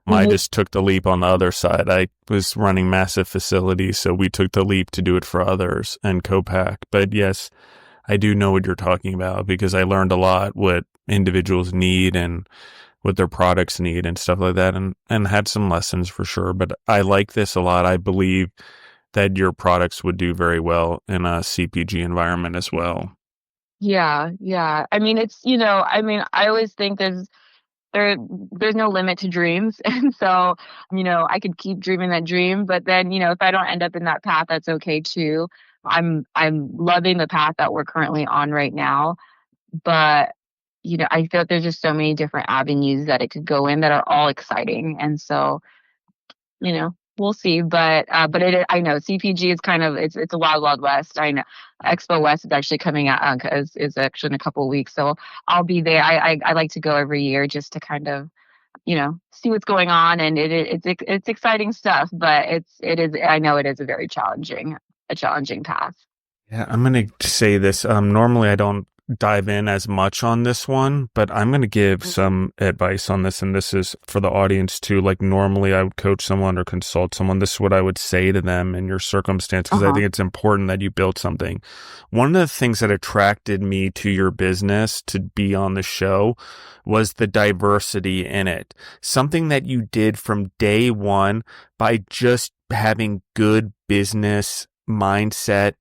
I Mhm. just took the leap on the other side. I was running massive facilities, so we took the leap to do it for others and co-pack. But yes, I do know what you're talking about because I learned a lot what individuals need and what their products need and stuff like that, and had some lessons for sure. But I like this a lot. I believe that your products would do very well in a CPG environment as well. Yeah, yeah. I mean, I always think there there's no limit to dreams. And so, I could keep dreaming that dream, but then, if I don't end up in that path, that's okay too. I'm loving the path that we're currently on right now, but I feel like there's just so many different avenues that it could go in that are all exciting. And so, we'll see. But I know CPG is kind of, it's a wild, wild west. I know Expo West is actually coming out, is actually in a couple of weeks. So I'll be there. I like to go every year just to kind of, see what's going on. And it's exciting stuff, but I know it is a challenging path. Yeah, I'm going to say this. Normally I don't dive in as much on this one, but I'm going to give some advice on this. And this is for the audience too. Like normally I would coach someone or consult someone. This is what I would say to them in your circumstance, because I Uh-huh. think it's important that you build something. One of the things that attracted me to your business to be on the show was the diversity in it. Something that you did from day one by just having good business mindset,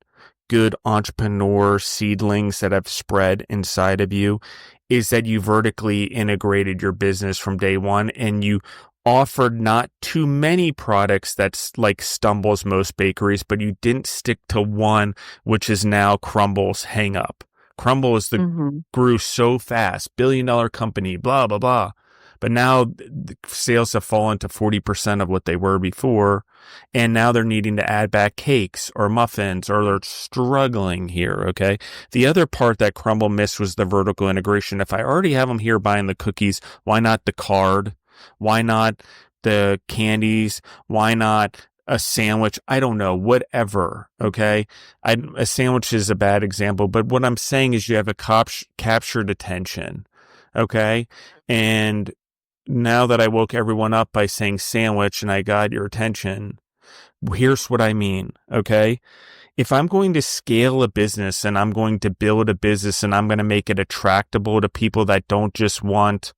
good entrepreneur seedlings that have spread inside of you, is that you vertically integrated your business from day one, and you offered not too many products that's like stumbles most bakeries, but you didn't stick to one, which is now Crumble's hang up. Crumble is Mm-hmm. grew so fast, $1 billion company, blah, blah, blah. But now the sales have fallen to 40% of what they were before. And now they're needing to add back cakes or muffins, or they're struggling here. Okay. The other part that Crumble missed was the vertical integration. If I already have them here buying the cookies, why not the card? Why not the candies? Why not a sandwich? I don't know, whatever. Okay. A sandwich is a bad example, but what I'm saying is you have a captured attention. Okay. And now that I woke everyone up by saying sandwich and I got your attention, here's what I mean. Okay. If I'm going to scale a business and I'm going to build a business and I'm going to make it attractable to people that don't just want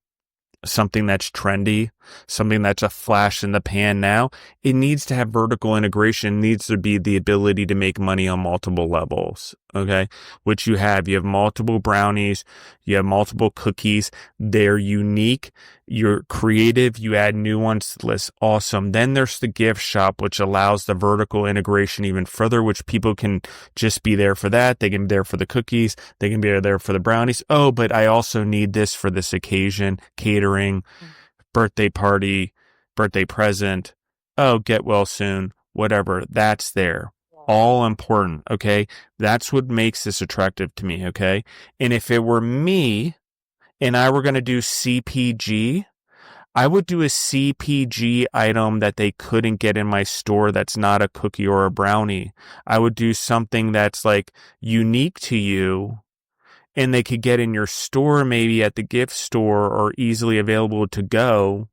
something that's trendy, something that's a flash in the pan now, it needs to have vertical integration, needs to be the ability to make money on multiple levels. Okay. Which you have. You have multiple brownies. You have multiple cookies. They're unique. You're creative. You add new ones to the list. Awesome. Then there's the gift shop, which allows the vertical integration even further, which people can just be there for that. They can be there for the cookies. They can be there for the brownies. Oh, but I also need this for this occasion, catering, birthday party, birthday present. Oh, get well soon, whatever. That's there. All important. Okay. That's what makes this attractive to me. Okay. And if it were me and I were going to do CPG, I would do a CPG item that they couldn't get in my store that's not a cookie or a brownie. I would do something that's like unique to you and they could get in your store, maybe at the gift store or easily available to go,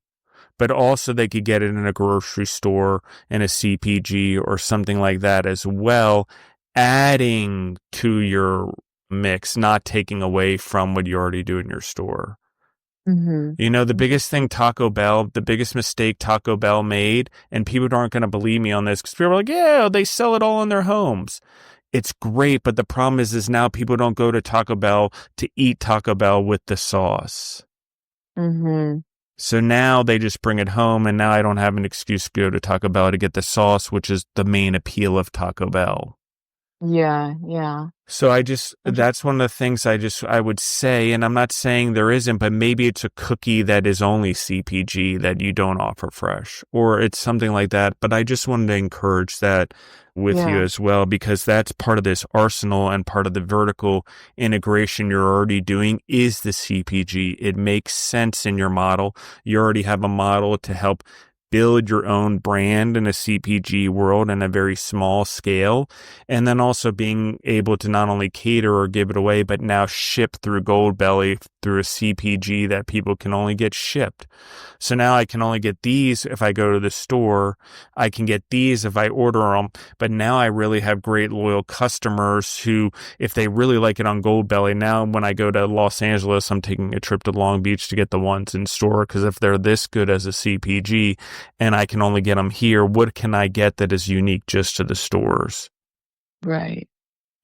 but also they could get it in a grocery store and a CPG or something like that as well, adding to your mix, not taking away from what you already do in your store. Mm-hmm. You know, the biggest thing the biggest mistake Taco Bell made, and people aren't going to believe me on this because people are like, yeah, they sell it all in their homes. It's great, but the problem is now people don't go to Taco Bell to eat Taco Bell with the sauce. Mm-hmm. So now they just bring it home, and now I don't have an excuse to go to Taco Bell to get the sauce, which is the main appeal of Taco Bell. Yeah. Yeah. So Inter- that's one of the things I would say, and I'm not saying there isn't, but maybe it's a cookie that is only CPG that you don't offer fresh, or it's something like that. But I just wanted to encourage that with you Yeah. as well, because that's part of this arsenal and part of the vertical integration you're already doing is the CPG. It makes sense in your model. You already have a model to help build your own brand in a CPG world in a very small scale. And then also being able to not only cater or give it away, but now ship through Goldbelly through a CPG that people can only get shipped. So now I can only get these if I go to the store. I can get these if I order them. But now I really have great loyal customers who, if they really like it on Goldbelly, now when I go to Los Angeles, I'm taking a trip to Long Beach to get the ones in store. Because if they're this good as a CPG and I can only get them here, what can I get that is unique just to the stores? Right.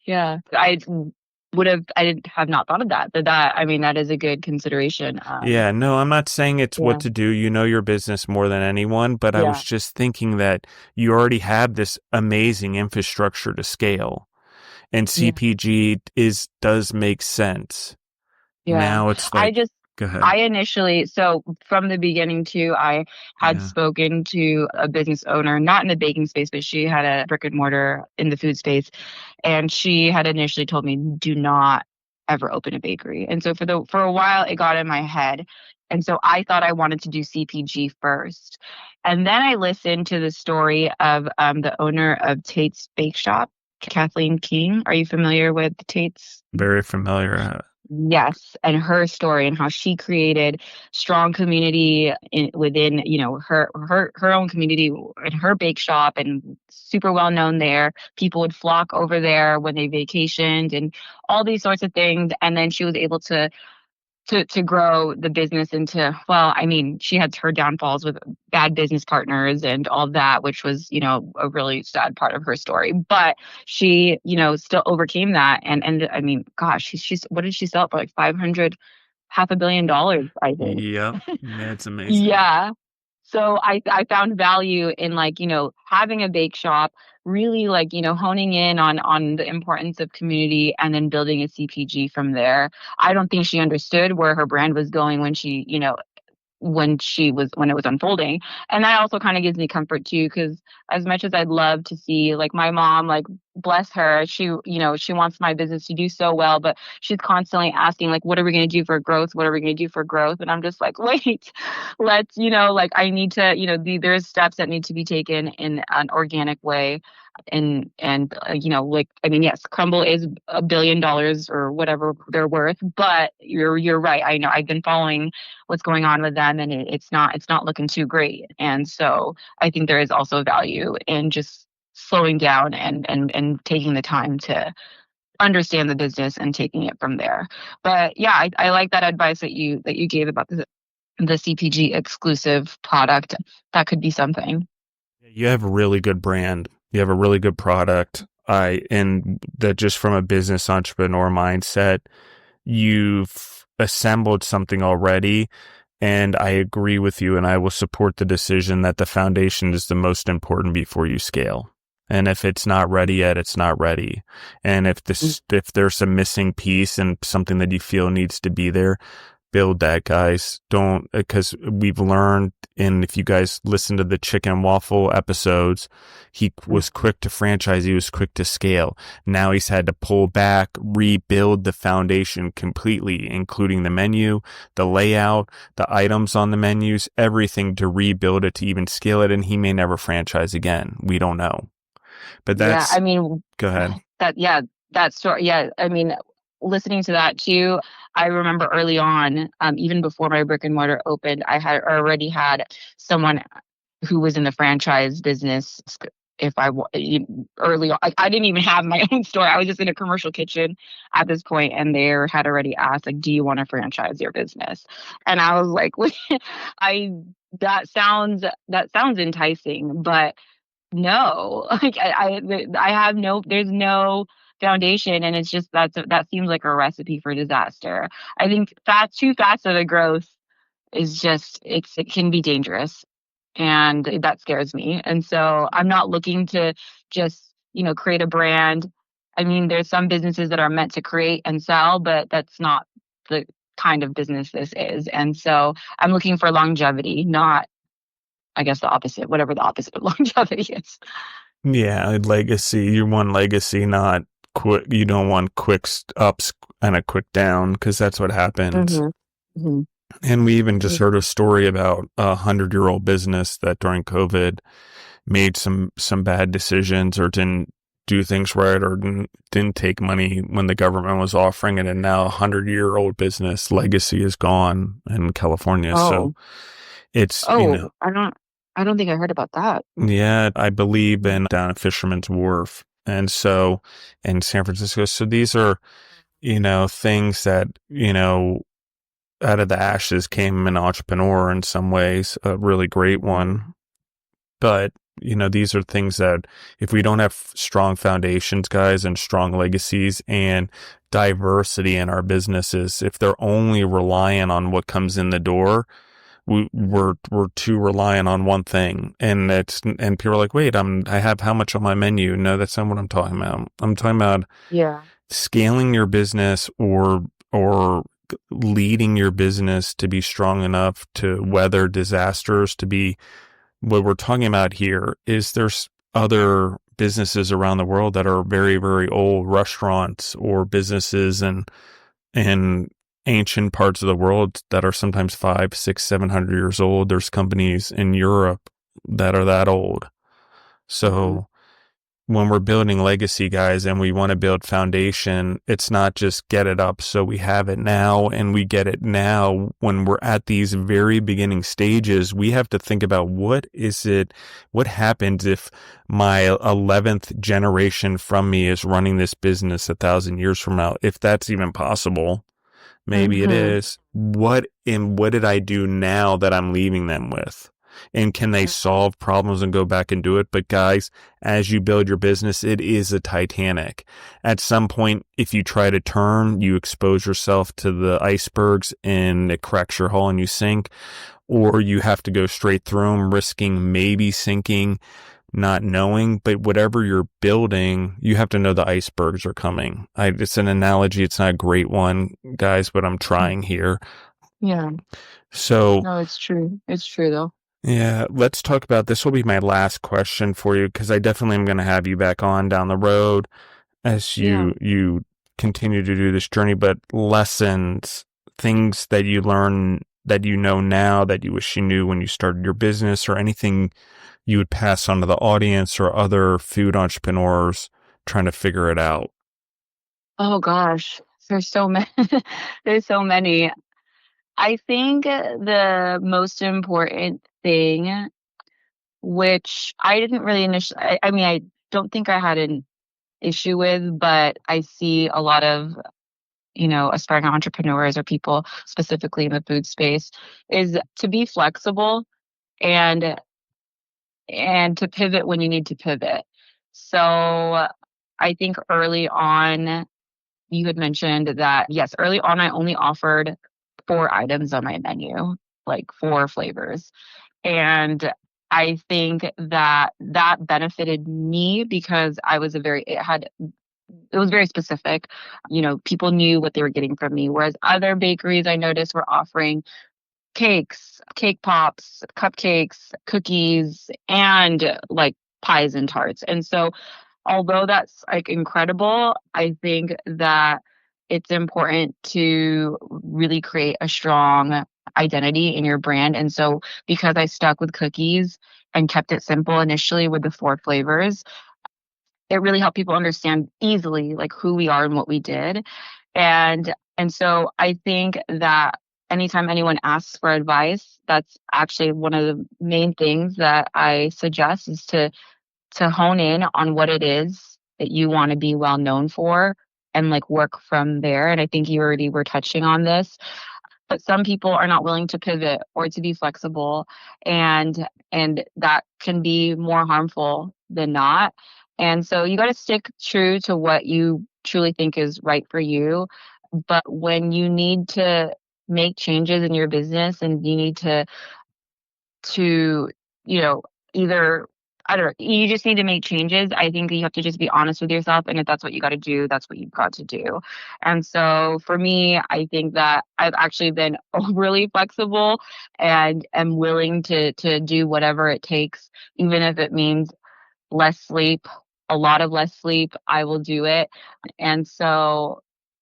Yeah. I didn't have not thought of that, but I mean, that is a good consideration. Yeah, no, I'm not saying it's what Yeah. to do. You know your business more than anyone, but I was Yeah. just thinking that you already have this amazing infrastructure to scale, and Yeah. CPG does make sense. Yeah. Now it's I like, just, go ahead. I initially, so from the beginning too, I had Yeah. spoken to a business owner, not in the baking space, but she had a brick and mortar in the food space. And she had initially told me, do not ever open a bakery. And so for a while, it got in my head. And so I thought I wanted to do CPG first. And then I listened to the story of the owner of Tate's Bake Shop, Kathleen King. Are you familiar with Tate's? Very familiar. Yes, and her story and how she created strong community within, her own community in her bake shop and super well known there. People would flock over there when they vacationed and all these sorts of things. And then she was able to grow the business into, well, I mean, she had her downfalls with bad business partners and all that, which was, a really sad part of her story. But she, still overcame that. And I mean, gosh, she's what did she sell it for? Like 500, $500 million, I think. Yep. Yeah, it's amazing. Yeah. So I found value in, like, having a bake shop, really, like, honing in on the importance of community and then building a CPG from there. I don't think she understood where her brand was going when when it was unfolding. And that also kind of gives me comfort too, because as much as I'd love to see, like, my mom, like, bless her, she wants my business to do so well, but she's constantly asking, like, what are we going to do for growth? What are we going to do for growth? And I'm just like, wait, let's, like, I need to, there's steps that need to be taken in an organic way. Like, I mean, yes, Crumble is $1 billion or whatever they're worth, but you're right. I know I've been following what's going on with them, and it's not looking too great. And so I think there is also value in just slowing down and taking the time to understand the business and taking it from there. But yeah, I like that advice that you gave about the CPG exclusive product. That could be something. You have a really good brand. You have a really good product. And that just from a business entrepreneur mindset, you've assembled something already. And I agree with you, and I will support the decision that the foundation is the most important before you scale. And if it's not ready yet, it's not ready. And if there's a missing piece and something that you feel needs to be there, build that, guys. Don't, because we've learned, and if you guys listen to the chicken waffle episodes, he was quick to franchise. He was quick to scale. Now he's had to pull back, rebuild the foundation completely, including the menu, the layout, the items on the menus, everything to rebuild it to even scale it. And he may never franchise again. We don't know, but Yeah, I that's, mean, go ahead. yeah, that story. Yeah, I mean, listening to that too, I remember early on, even before my brick and mortar opened, I had already had someone who was in the franchise business. If I early on, I didn't even have my own store. I was just in a commercial kitchen at this point, and they had already asked, like, "Do you want to franchise your business?" And I was like, "I that sounds enticing, but." No, like I have there's no foundation, and it's just that seems like a recipe for disaster. I think too fast of a growth is just it can be dangerous, and that scares me. And so I'm not looking to just create a brand I mean, there's some businesses that are meant to create and sell, but that's not the kind of business this is. And so I'm looking for longevity, not, I guess, the opposite, whatever the opposite of longevity is. Yeah, legacy. You want legacy, not quick. You don't want ups and a quick down, because that's what happens. Mm-hmm. Mm-hmm. And we even just heard a story about a 100-year-old business that during COVID made some bad decisions, or didn't do things right, or didn't take money when the government was offering it, and now a 100-year-old business legacy is gone in California. So Oh, it's, oh, I don't think I heard about that. yeah, I believe in down at Fisherman's Wharf. And so in San Francisco, so these are, things that, out of the ashes came an entrepreneur in some ways, a really great one. But, these are things that if we don't have strong foundations, guys, and strong legacies and diversity in our businesses, if they're only relying on what comes in the door, we're too reliant on one thing, and people are like, wait, I have how much on my menu? No, that's not what I'm talking about. I'm talking about Yeah. scaling your business, or leading your business to be strong enough to weather disasters. To be what we're talking about here is there's other businesses around the world that are very, very old restaurants or businesses, and ancient parts of the world that are sometimes 500, 600, 700 years old. There's companies in Europe that are that old. Mm-hmm. So when we're building legacy, guys, and we want to build foundation, it's not just get it up so we have it now, and we get it now. When we're at these very beginning stages, we have to think about what happens if my 11th generation from me is running this business 1,000 years from now, if that's even possible. Maybe it Mm-hmm. is. What did I do now that I'm leaving them with? And can they solve problems and go back and do it? But guys, as you build your business, it is a Titanic. At some point, if you try to turn, you expose yourself to the icebergs and it cracks your hull and you sink, or you have to go straight through them, risking maybe sinking, not knowing. But whatever you're building, you have to know the icebergs are coming. It's an analogy. It's not a great one, guys, but I'm trying here. Yeah. So, No, it's true. It's true though. yeah, let's talk about this. Will be my last question for you, because I definitely am going to have you back on down the road as Yeah. you continue to do this journey. But lessons, things that you learn that you know now that you wish you knew when you started your business, or anything you would pass on to the audience or other food entrepreneurs trying to figure it out. Oh gosh, there's so many. There's so many. I think the most important thing, which I didn't really initially, I mean, I don't think I had an issue with, but I see a lot of, aspiring entrepreneurs or people specifically in the food space, is to be flexible and to pivot when you need to pivot. So I think early on, you had mentioned that, yes, early on, I only offered 4 items on my menu, like 4 flavors. And I think that that benefited me because it was very specific. People knew what they were getting from me. Whereas other bakeries I noticed were offering cakes, cake pops, cupcakes, cookies, and like pies and tarts. And so although that's like incredible, I think that it's important to really create a strong identity in your brand. And so because I stuck with cookies and kept it simple initially with the 4 flavors, it really helped people understand easily like who we are and what we did. And so I think that anytime anyone asks for advice, that's actually one of the main things that I suggest is to hone in on what it is that you want to be well known for and like work from there. And I think you already were touching on this, but some people are not willing to pivot or to be flexible, and that can be more harmful than not. And so you got to stick true to what you truly think is right for you. But when you need to make changes in your business and you need to you know either I don't know. You just need to make changes. I think you have to just be honest with yourself. And if that's what you got to do, that's what you've got to do. And so for me, I think that I've actually been overly flexible and am willing to do whatever it takes, even if it means less sleep, a lot of less sleep, I will do it. And so,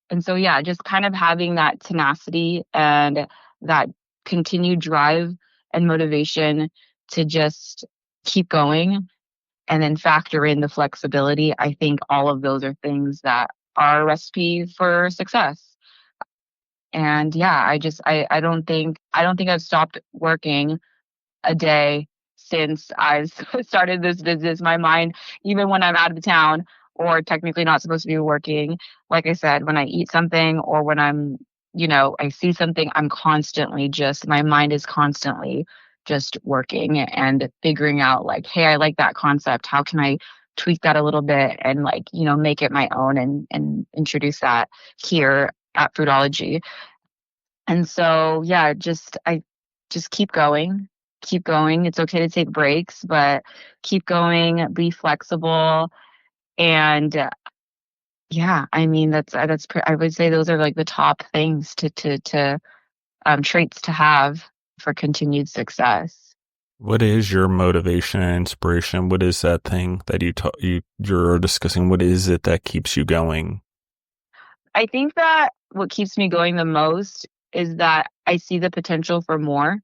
yeah, just kind of having that tenacity and that continued drive and motivation to just keep going and then factor in the flexibility. I think all of those are things that are a recipe for success. And yeah, I don't think I've stopped working a day since I started this business. My mind, even when I'm out of town or technically not supposed to be working, like I said, when I eat something or when I see something, my mind is constantly just working and figuring out like, hey, I like that concept. How can I tweak that a little bit and like, make it my own and introduce that here at Foodology. And so, yeah, I just keep going, keep going. It's okay to take breaks, but keep going, be flexible. And yeah, I mean, I would say those are like the top things to traits to have for continued success. What is your motivation and inspiration? What is that thing that you're discussing? What is it that keeps you going? I think that what keeps me going the most is that I see the potential for more.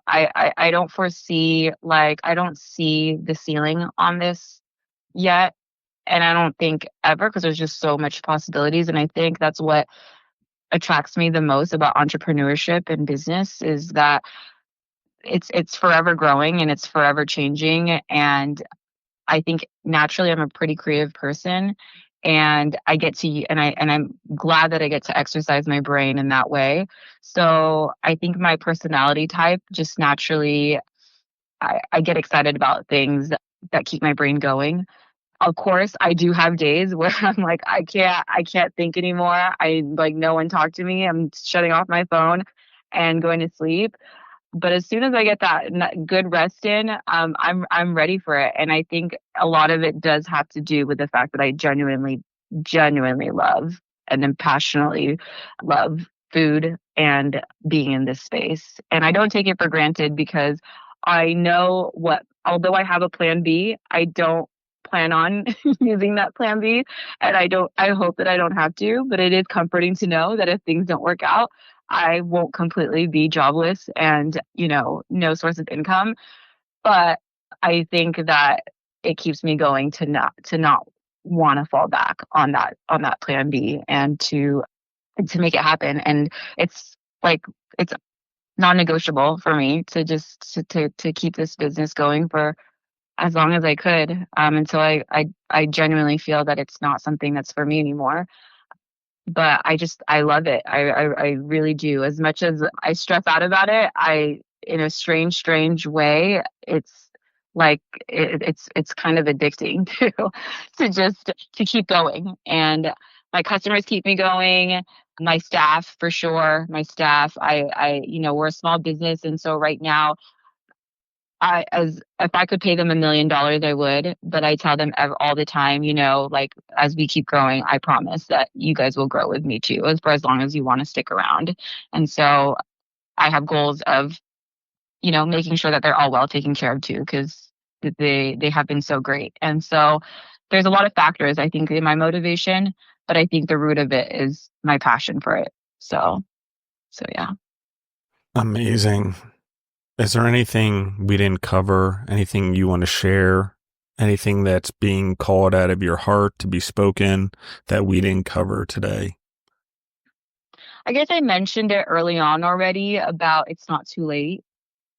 I don't foresee, like, I don't see the ceiling on this yet. And I don't think ever, because there's just so much possibilities. And I think that's what attracts me the most about entrepreneurship and business is that it's forever growing and it's forever changing. And I think naturally I'm a pretty creative person and I'm glad that I get to exercise my brain in that way. So I think my personality type just naturally I get excited about things that keep my brain going. Of course, I do have days where I'm like, I can't think anymore. I like no one talk to me. I'm shutting off my phone and going to sleep. But as soon as I get that good rest in, I'm ready for it. And I think a lot of it does have to do with the fact that I genuinely love and then passionately love food and being in this space. And I don't take it for granted because I know although I have a plan B, I don't plan on using that plan B. And I hope that I don't have to, but it is comforting to know that if things don't work out, I won't completely be jobless and, no source of income. But I think that it keeps me going to not want to fall back on that plan B and to make it happen. And it's like it's non-negotiable for me to just to keep this business going for as long as I could, until I genuinely feel that it's not something that's for me anymore. But I love it. I really do. As much as I stress out about it, in a strange way, it's like it's kind of addicting to keep going. And my customers keep me going. My staff, for sure. My staff, we're a small business, and so right now as if I could pay them $1 million, I would. But I tell them all the time, like as we keep growing, I promise that you guys will grow with me too, as long as you want to stick around. And so I have goals of, making sure that they're all well taken care of too, because they have been so great. And so there's a lot of factors I think in my motivation, but I think the root of it is my passion for it. So yeah. Amazing. Is there anything we didn't cover? Anything you want to share? Anything that's being called out of your heart to be spoken that we didn't cover today? I guess I mentioned it early on already about it's not too late.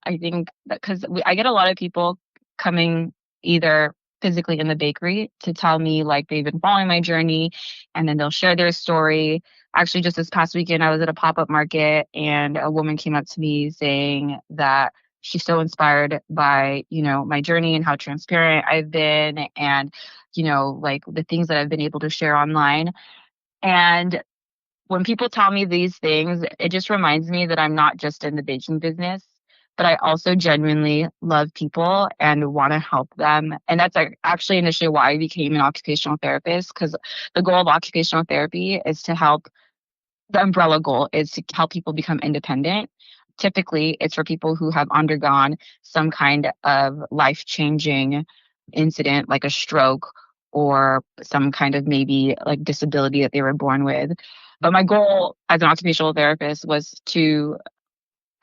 I think that because I get a lot of people coming either physically in the bakery to tell me like they've been following my journey and then they'll share their story. Actually, just this past weekend, I was at a pop-up market and a woman came up to me saying that she's so inspired by, my journey and how transparent I've been and, like the things that I've been able to share online. And when people tell me these things, it just reminds me that I'm not just in the baking business, but I also genuinely love people and want to help them. And that's actually initially why I became an occupational therapist, because the goal of occupational therapy is to help, the umbrella goal is to help people become independent. Typically, it's for people who have undergone some kind of life changing incident, like a stroke or some kind of maybe like disability that they were born with. But my goal as an occupational therapist was to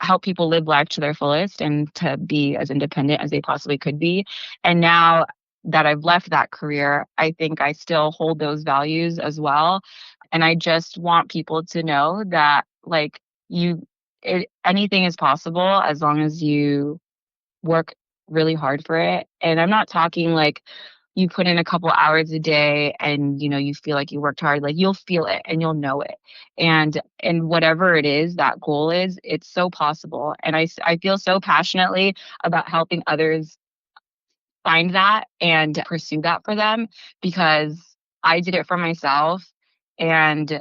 help people live life to their fullest and to be as independent as they possibly could be. And now that I've left that career, I think I still hold those values as well. And I just want people to know that like anything is possible as long as you work really hard for it. And I'm not talking like you put in a couple hours a day and you feel like you worked hard. Like you'll feel it and you'll know it. And whatever it is that goal is, it's so possible. And I feel so passionately about helping others find that and pursue that for them, because I did it for myself. And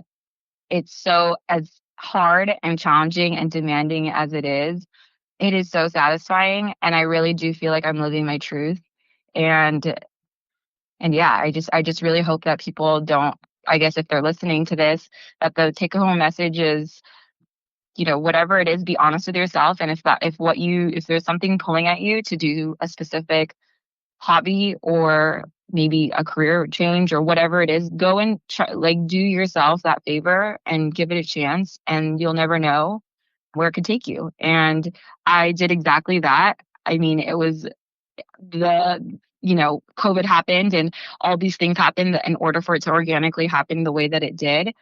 it's so, as hard and challenging and demanding as it is so satisfying. And I really do feel like I'm living my truth. And yeah, I just really hope that people don't, I guess if they're listening to this, that the take home message is, whatever it is, be honest with yourself. And if there's something pulling at you to do a specific hobby or maybe a career change or whatever it is, go and try, like, do yourself that favor and give it a chance, and you'll never know where it could take you. And I did exactly that. I mean, it was COVID happened and all these things happened in order for it to organically happen the way that it did.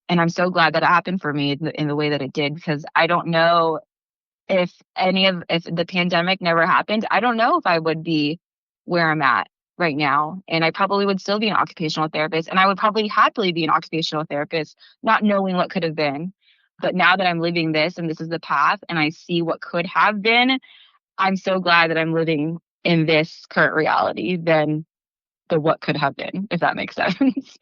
And I'm so glad that it happened for me in the way that it did, because I don't know if the pandemic never happened, I don't know if I would be where I'm at right now. And I probably would still be an occupational therapist, and I would probably happily be an occupational therapist, not knowing what could have been. But now that I'm living this and this is the path and I see what could have been, I'm so glad that I'm living in this current reality than the what could have been, if that makes sense.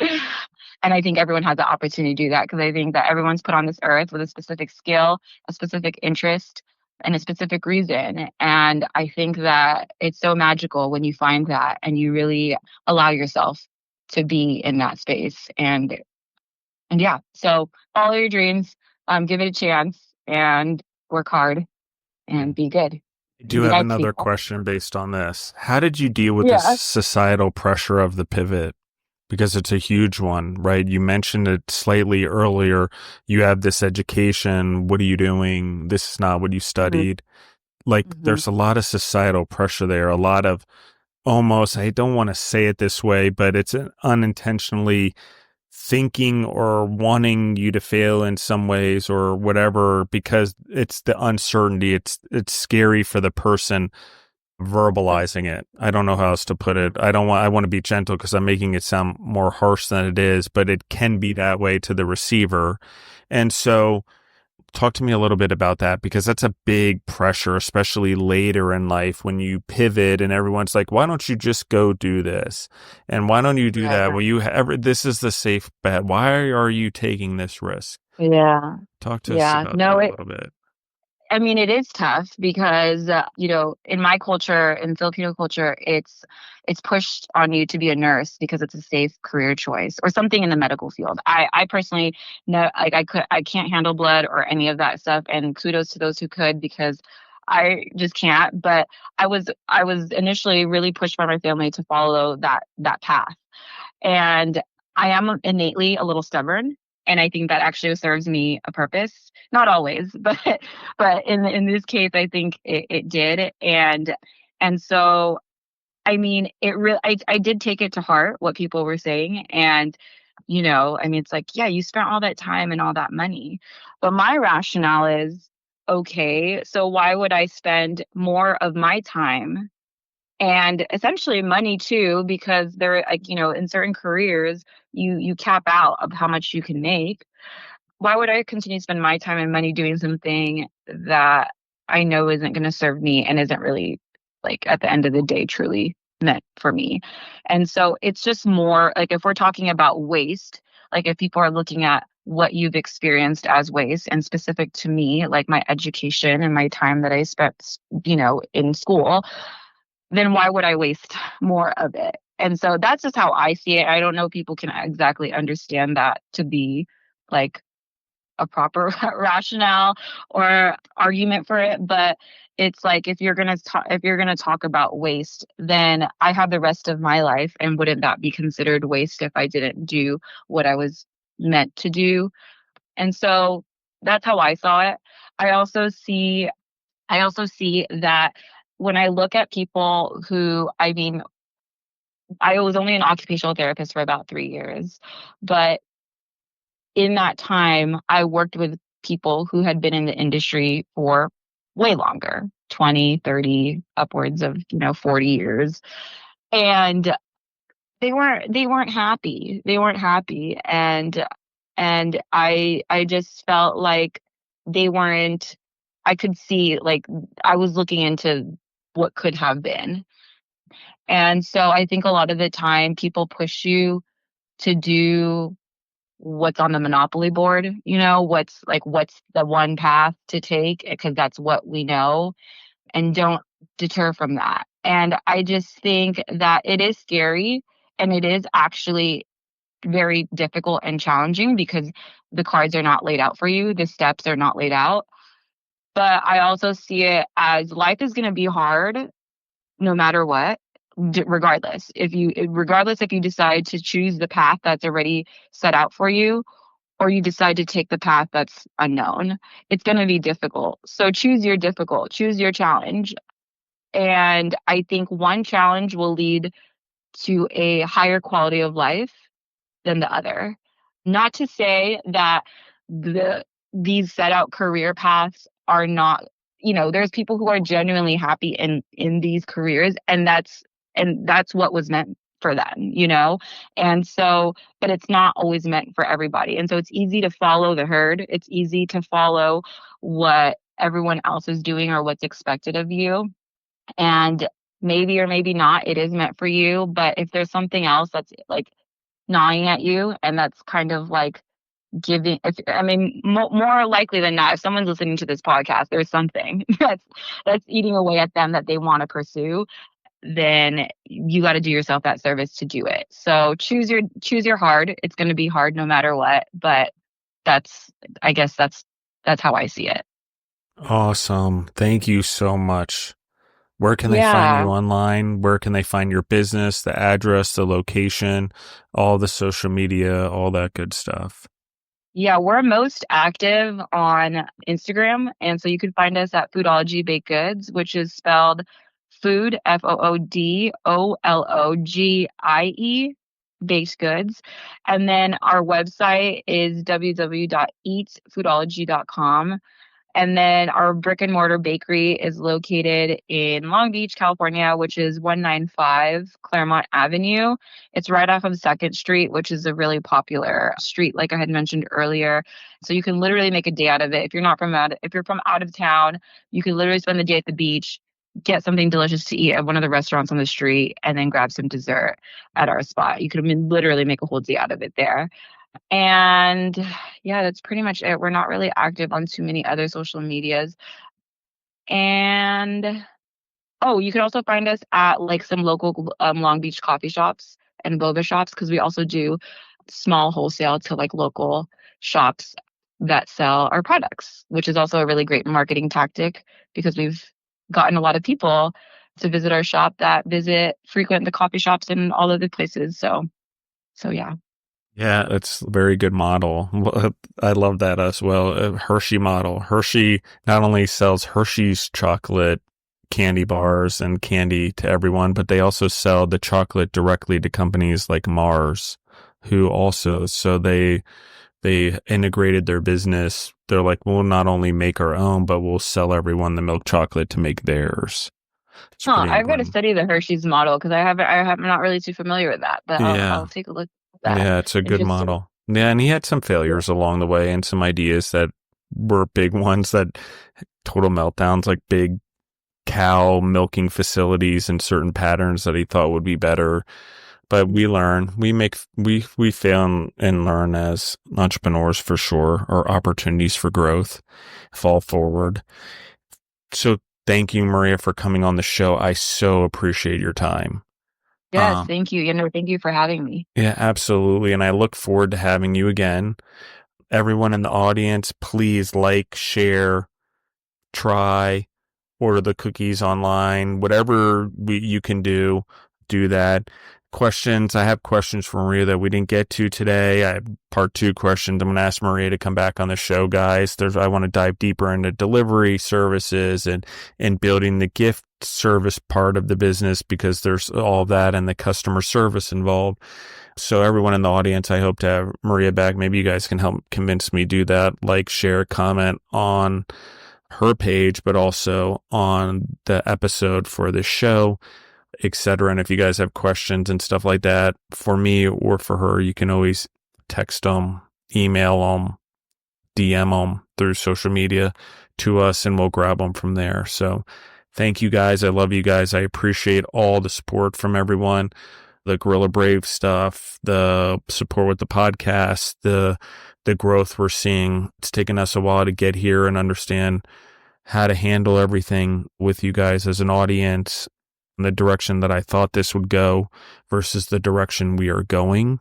And I think everyone has the opportunity to do that, because I think that everyone's put on this earth with a specific skill, a specific interest, and a specific reason. And I think that it's so magical when you find that and you really allow yourself to be in that space. And yeah, so follow your dreams, give it a chance, and work hard and be good. I And do be have nice to another people. question based on this. How did you deal with the Yeah. societal pressure of the pivot? Because it's a huge one, right? You mentioned it slightly earlier. You have this education. What are you doing? This is not what you Hmm. studied. Like, Hmm. there's a lot of societal pressure there, a lot of almost, I don't want to say it this way, but it's an unintentionally thinking or wanting you to fail in some ways or whatever, because it's the uncertainty. It's scary for the person verbalizing it. I don't know how else to put it. I want to be gentle because I'm making it sound more harsh than it is, but it can be that way to the receiver. And so talk to me a little bit about that, because that's a big pressure, especially later in life when you pivot and everyone's like, why don't you just go do this? And why don't you do Right. that? Well, this is the safe bet. Why are you taking this risk? Yeah. Talk to us Yeah. about that No, a little bit. I mean, it is tough because, in my culture, in Filipino culture, it's pushed on you to be a nurse because it's a safe career choice, or something in the medical field. I personally know, like, I can't handle blood or any of that stuff, and kudos to those who could, because I just can't. But I was initially really pushed by my family to follow that path. And I am innately a little stubborn. And I think that actually serves me a purpose. Not always, but in this case, I think it did. And so, I mean, I did take it to heart what people were saying. And, I mean, it's like, yeah, you spent all that time and all that money. But my rationale is, okay, so why would I spend more of my time and essentially money too, because there, like, in certain careers, you cap out of how much you can make. Why would I continue to spend my time and money doing something that I know isn't going to serve me and isn't really, like, at the end of the day, truly meant for me? And so it's just more like, if we're talking about waste, like if people are looking at what you've experienced as waste and specific to me, like my education and my time that I spent, in school, then why would I waste more of it? And so that's just how I see it. I don't know if people can exactly understand that to be like a proper rationale or argument for it, but it's like if you're going to talk about waste, then I have the rest of my life, and wouldn't that be considered waste if I didn't do what I was meant to do? And so that's how I saw it. I also see I also see that when I look at people who, I mean, I was only an occupational therapist for about 3 years, but in that time, I worked with people who had been in the industry for way longer, 20, 30, upwards of, 40 years. And they weren't happy. They weren't happy. And I just felt like they weren't I could see, like, I was looking into what could have been. And so I think a lot of the time people push you to do what's on the monopoly board, what's the one path to take, because that's what we know, and don't deter from that. And I just think that it is scary, and it is actually very difficult and challenging because the cards are not laid out for you, the steps are not laid out. But I also see it as life is going to be hard no matter what, regardless if you decide to choose the path that's already set out for you, or you decide to take the path that's unknown. It's going to be difficult. So choose your challenge. And I think one challenge will lead to a higher quality of life than the other. Not to say that these set out career paths are not, there's people who are genuinely happy in these careers, and that's what was meant for them. And so, but it's not always meant for everybody. And so it's easy to follow the herd. It's easy to follow what everyone else is doing or what's expected of you. And maybe or maybe not, it is meant for you. But if there's something else that's like gnawing at you, and that's kind of like more likely than not, if someone's listening to this podcast, there's something that's eating away at them that they want to pursue, then you got to do yourself that service to do it. So choose your hard. It's going to be hard no matter what, but that's I guess that's how I see it. Awesome. Thank you so much. Where can they find Yeah. you online? Where can they find your business, the address, the location, all the social media, all that good stuff? Yeah, we're most active on Instagram. And so you can find us at Foodology Baked Goods, which is spelled food, Foodologie, baked goods. And then our website is www.eatfoodology.com. And then our brick and mortar bakery is located in Long Beach, California, which is 195 Claremont Avenue. It's right off of 2nd Street, which is a really popular street, like I had mentioned earlier. So you can literally make a day out of it. If you're from out of town, you can literally spend the day at the beach, get something delicious to eat at one of the restaurants on the street, and then grab some dessert at our spot. You could literally make a whole day out of it there. And yeah, that's pretty much it. We're not really active on too many other social medias. And oh, you can also find us at like some local Long Beach coffee shops and boba shops, because we also do small wholesale to like local shops that sell our products, which is also a really great marketing tactic, because we've gotten a lot of people to visit our shop that frequent the coffee shops in all of the places. So yeah. Yeah, it's a very good model. I love that as well. Hershey model. Hershey not only sells Hershey's chocolate candy bars and candy to everyone, but they also sell the chocolate directly to companies like Mars, who also, so they integrated their business. They're like, we'll not only make our own, but we'll sell everyone the milk chocolate to make theirs. It's Huh, pretty I've got to important. study the Hershey's model, because I'm not really too familiar with that, but I'll Yeah. take a look at that. Yeah, it's a good Interesting. model. Yeah, and he had some Yeah. failures along the way and some ideas that were big ones that total meltdowns, like big cow milking facilities and certain patterns that he thought would be better. but we learn, we fail and learn as entrepreneurs for sure, or opportunities for growth, fall forward. So thank you, Maria, for coming on the show. I so appreciate your time. Yes, thank you. Thank you for having me. Yeah, absolutely. And I look forward to having you again. Everyone in the audience, please like, share, try, order the cookies online, whatever you can do that. Questions. I have questions for Maria that we didn't get to today. I have part 2 questions. I'm going to ask Maria to come back on the show, guys. I want to dive deeper into delivery services and building the gift service part of the business, because there's all of that and the customer service involved. So everyone in the audience, I hope to have Maria back. Maybe you guys can help convince me do that. Like, share, comment on her page, but also on the episode for this show, etc. And if you guys have questions and stuff like that for me or for her, you can always text them, email them, DM them through social media to us, and we'll grab them from there. So thank you guys. I love you guys. I appreciate all the support from everyone. The Gorilla Brave stuff, the support with the podcast, the growth we're seeing. It's taken us a while to get here and understand how to handle everything with you guys as an audience, and the direction that I thought this would go versus the direction we are going.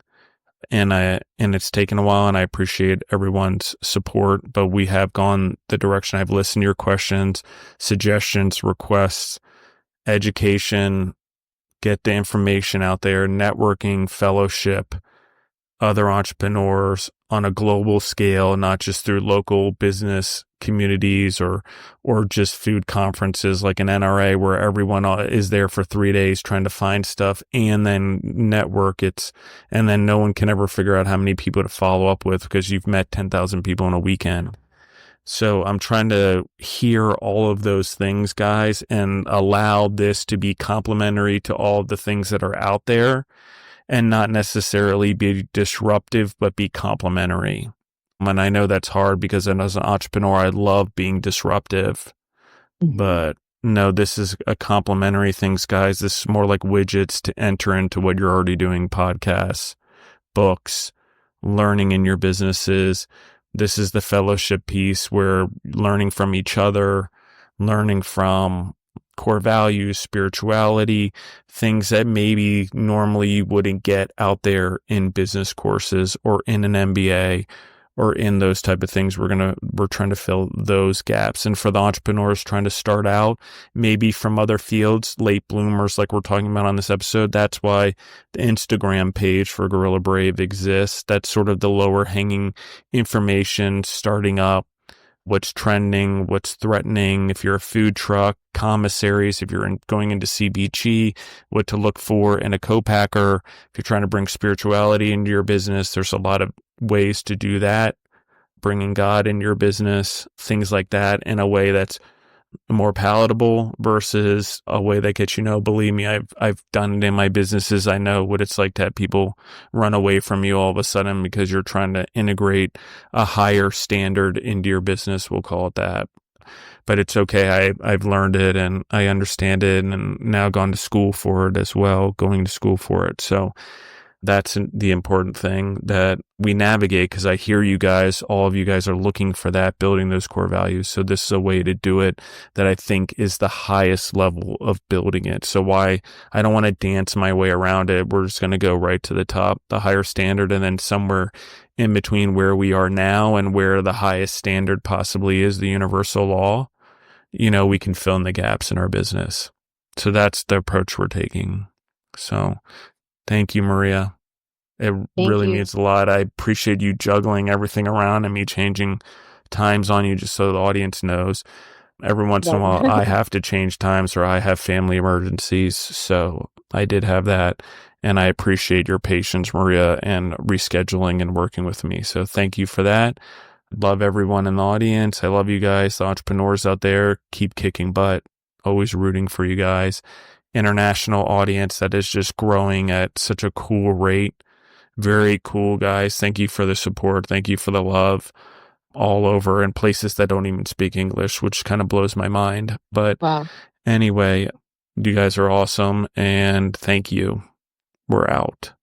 And it's taken a while, and I appreciate everyone's support, but we have gone the direction. I've listened to your questions, suggestions, requests, education, get the information out there, networking, fellowship, other entrepreneurs on a global scale, not just through local business communities or just food conferences like an NRA where everyone is there for 3 days trying to find stuff and then network. And then no one can ever figure out how many people to follow up with because you've met 10,000 people in a weekend. So I'm trying to hear all of those things, guys, and allow this to be complementary to all of the things that are out there, and not necessarily be disruptive, but be complementary. And I know that's hard because as an entrepreneur, I love being disruptive, but no, this is a complementary things, guys. This is more like widgets to enter into what you're already doing: podcasts, books, learning in your businesses. This is the fellowship piece where learning from each other, learning from core values, spirituality, things that maybe normally you wouldn't get out there in business courses or in an MBA or in those type of things. We're trying to fill those gaps. And for the entrepreneurs trying to start out, maybe from other fields, late bloomers like we're talking about on this episode, that's why the Instagram page for Gorilla Brave exists. That's sort of the lower hanging information, starting up, what's trending, what's threatening. If you're a food truck, commissaries, if you're going into CBG, what to look for in a co-packer. If you're trying to bring spirituality into your business, there's a lot of ways to do that. Bringing God in your business, things like that, in a way that's more palatable versus a way that gets, believe me, I've done it in my businesses. I know what it's like to have people run away from you all of a sudden because you're trying to integrate a higher standard into your business. We'll call it that. But it's okay. I've learned it and I understand it, and now gone to school for it as well, going to school for it. So that's the important thing that we navigate, because I hear you guys, all of you guys are looking for that, building those core values. So this is a way to do it that I think is the highest level of building it. So why I don't want to dance my way around it. We're just going to go right to the top, the higher standard, and then somewhere in between where we are now and where the highest standard possibly is, the universal law, we can fill in the gaps in our business. So that's the approach we're taking. So thank you, Maria. It really means a lot. I appreciate you juggling everything around and me changing times on you just so the audience knows. Every once in a while, I have to change times or I have family emergencies. So I did have that. And I appreciate your patience, Maria, and rescheduling and working with me. So thank you for that. Love everyone in the audience. I love you guys, the entrepreneurs out there. Keep kicking butt. Always rooting for you guys. International audience that is just growing at such a cool rate. Very cool, guys. Thank you for the support. Thank you for the love all over, in places that don't even speak English, which kind of blows my mind. But anyway, you guys are awesome, and thank you. We're out.